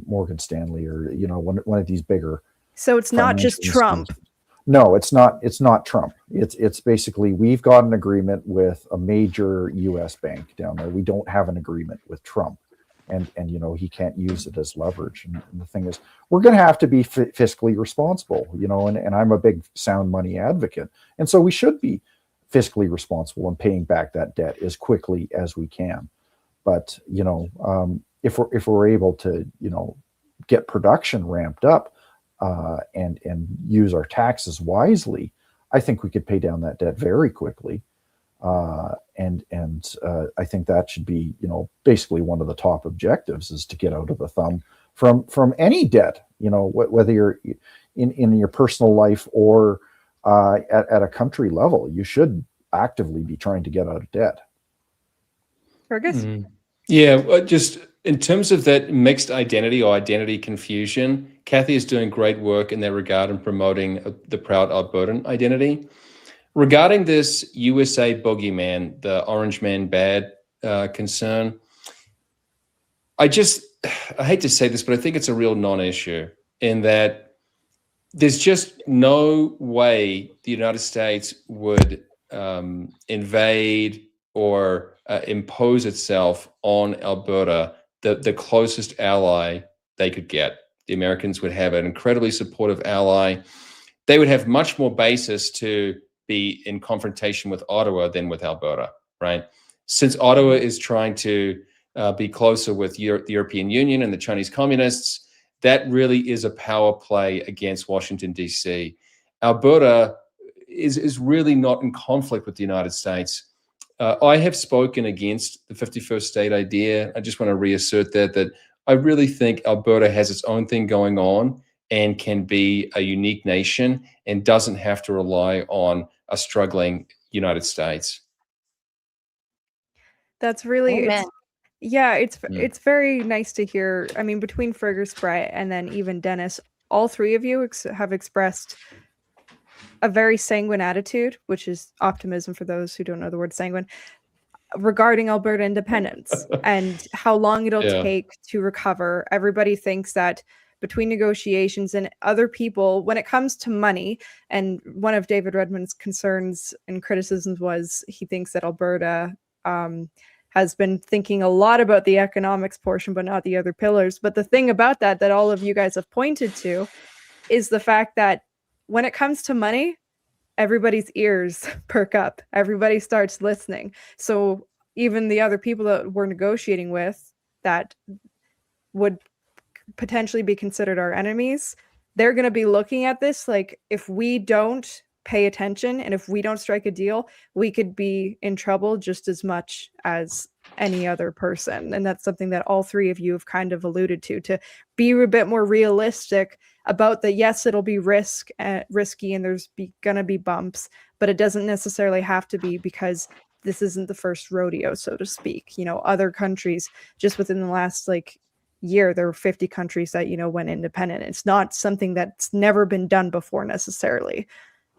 Morgan Stanley, or one of these bigger. So it's not just Trump. No, it's not. It's not Trump. It's basically, we've got an agreement with a major U.S. bank down there. We don't have an agreement with Trump, and he can't use it as leverage. And the thing is, we're going to have to be fiscally responsible. And I'm a big sound money advocate, and so we should be fiscally responsible and paying back that debt as quickly as we can. But if we're able to get production ramped up and use our taxes wisely, I think we could pay down that debt very quickly. And I think that should be basically one of the top objectives, is to get out of the thumb from any debt. Whether you're in your personal life or at a country level, you should actively be trying to get out of debt. Fergus? Yeah, just in terms of that mixed identity or identity confusion, Kathy is doing great work in that regard in promoting the proud Albertan identity. Regarding this USA boogeyman, the orange man bad concern, I hate to say this, but I think it's a real non-issue, in that there's just no way the United States would invade or impose itself on Alberta, the closest ally they could get. The Americans would have an incredibly supportive ally. They would have much more basis to be in confrontation with Ottawa than with Alberta, right? Since Ottawa is trying to be closer with the European Union and the Chinese communists, that really is a power play against Washington, D.C. Alberta is really not in conflict with the United States. I have spoken against the 51st state idea. I just want to reassert that I really think Alberta has its own thing going on and can be a unique nation and doesn't have to rely on a struggling United States. That's really, it's very nice to hear. I mean, between Fergus, Brett, and then even Dennis, all three of you have expressed a very sanguine attitude, which is optimism for those who don't know the word sanguine, regarding Alberta independence and how long it'll take to recover. Everybody thinks that between negotiations and other people, when it comes to money, and one of David Redmond's concerns and criticisms was he thinks that Alberta has been thinking a lot about the economics portion, but not the other pillars. But the thing about that all of you guys have pointed to is the fact that when it comes to money, everybody's ears perk up. Everybody starts listening. So even the other people that we're negotiating with that would potentially be considered our enemies, they're going to be looking at this like, if we don't pay attention and if we don't strike a deal, we could be in trouble just as much as any other person. And that's something that all three of you have kind of alluded to be a bit more realistic about the, yes, it'll be risky and there's gonna be bumps, but it doesn't necessarily have to be, because this isn't the first rodeo, so to speak. Other countries, just within the last year, there were 50 countries that went independent. It's not something that's never been done before necessarily.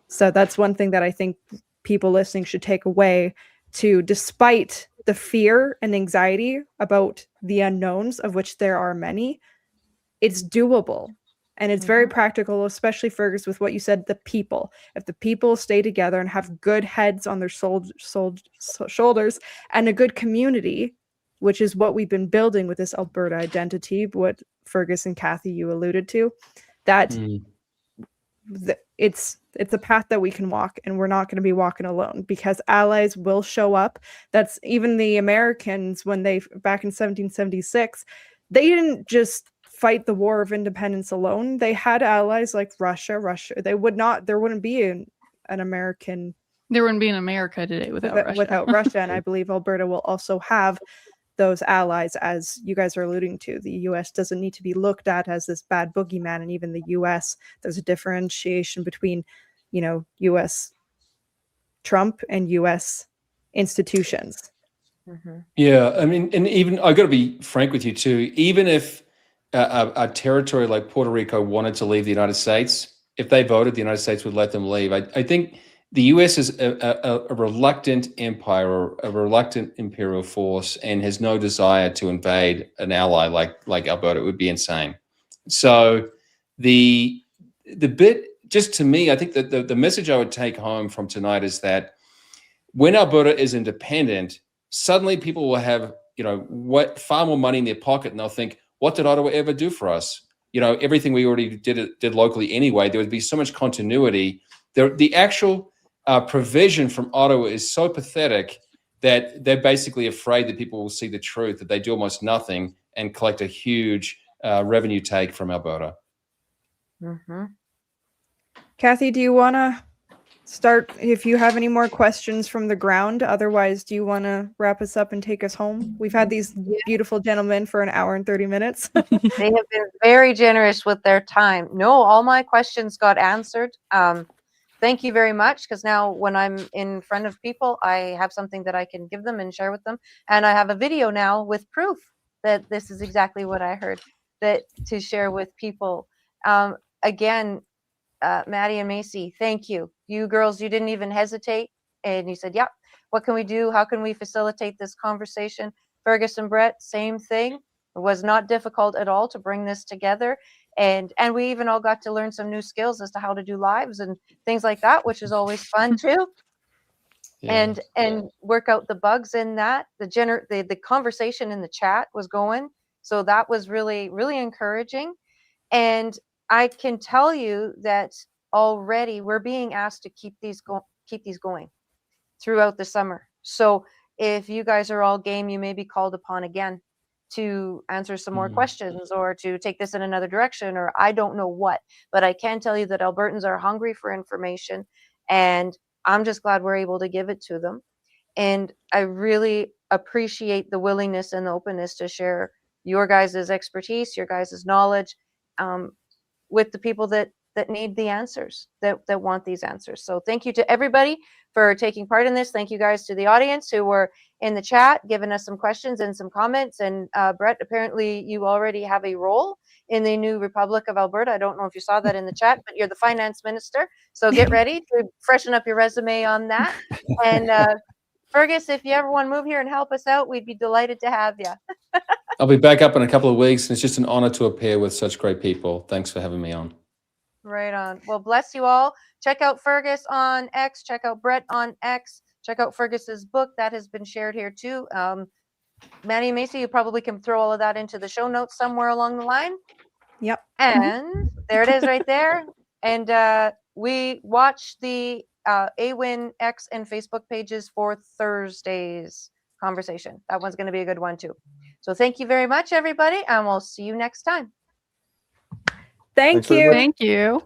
So that's one thing that I think people listening should take away, to despite the fear and anxiety about the unknowns, of which there are many, it's doable. And it's very practical, especially, Fergus, with what you said, the people. If the people stay together and have good heads on their shoulders and a good community, which is what we've been building with this Alberta identity, what Fergus and Kathy, you alluded to, that it's a path that we can walk, and we're not going to be walking alone, because allies will show up. That's even the Americans, when they, back in 1776, they didn't just fight the War of Independence alone. They had allies like Russia. There wouldn't be an American. There wouldn't be an America today without Russia. And I believe Alberta will also have those allies, as you guys are alluding to. The US doesn't need to be looked at as this bad boogeyman. And even the US, there's a differentiation between, US Trump and US institutions. Mm-hmm. Yeah, I mean, and even I got to be frank with you too. Even if a territory like Puerto Rico wanted to leave the United States, if they voted, the United States would let them leave. I think the U.S. is a reluctant empire, or a reluctant imperial force, and has no desire to invade an ally like Alberta. It would be insane. So the bit, just to me, I think that the message I would take home from tonight is that when Alberta is independent, suddenly people will have, far more money in their pocket, and they'll think, what did Ottawa ever do for us? Everything we already did locally anyway. There would be so much continuity. The actual provision from Ottawa is so pathetic that they're basically afraid that people will see the truth, that they do almost nothing and collect a huge revenue take from Alberta. Mm-hmm. Kathy, do you want to start if you have any more questions from the ground? Otherwise, do you want to wrap us up and take us home? We've had these beautiful gentlemen for an hour and 30 minutes. They have been very generous with their time. No, all my questions got answered. Thank you very much, because now when I'm in front of people, I have something that I can give them and share with them. And I have a video now with proof that this is exactly what I heard, that to share with people. Again, Maddie and MayCee, thank you. You girls, you didn't even hesitate. And you said, yeah, what can we do? How can we facilitate this conversation? Fergus and Brett, same thing. It was not difficult at all to bring this together. And we even all got to learn some new skills as to how to do lives and things like that, which is always fun too. Yeah. And work out the bugs in that. The conversation in the chat was going. So that was really, really encouraging. And I can tell you that already we're being asked to keep these going throughout the summer. So if you guys are all game, you may be called upon again to answer some more questions, or to take this in another direction, or I don't know what. But I can tell you that Albertans are hungry for information, and I'm just glad we're able to give it to them. And I really appreciate the willingness and the openness to share your guys' expertise, your guys' knowledge, with the people that need the answers, that want these answers. So thank you to everybody for taking part in this. Thank you guys to the audience who were in the chat, giving us some questions and some comments. And Brett, apparently you already have a role in the new Republic of Alberta. I don't know if you saw that in the chat, but you're the finance minister. So get ready to freshen up your resume on that. And Fergus, if you ever want to move here and help us out, we'd be delighted to have you. I'll be back up in a couple of weeks, and it's just an honor to appear with such great people. Thanks for having me on. Right on. Well, bless you all. Check out Fergus on X. Check out Brett on X. Check out Fergus's book that has been shared here too. Maddie and MayCee, you probably can throw all of that into the show notes somewhere along the line. Yep. And there it is right there. And we watch the AWIN X and Facebook pages for Thursday's conversation. That one's going to be a good one too. So thank you very much, everybody, and we'll see you next time. Thank you. Thank you.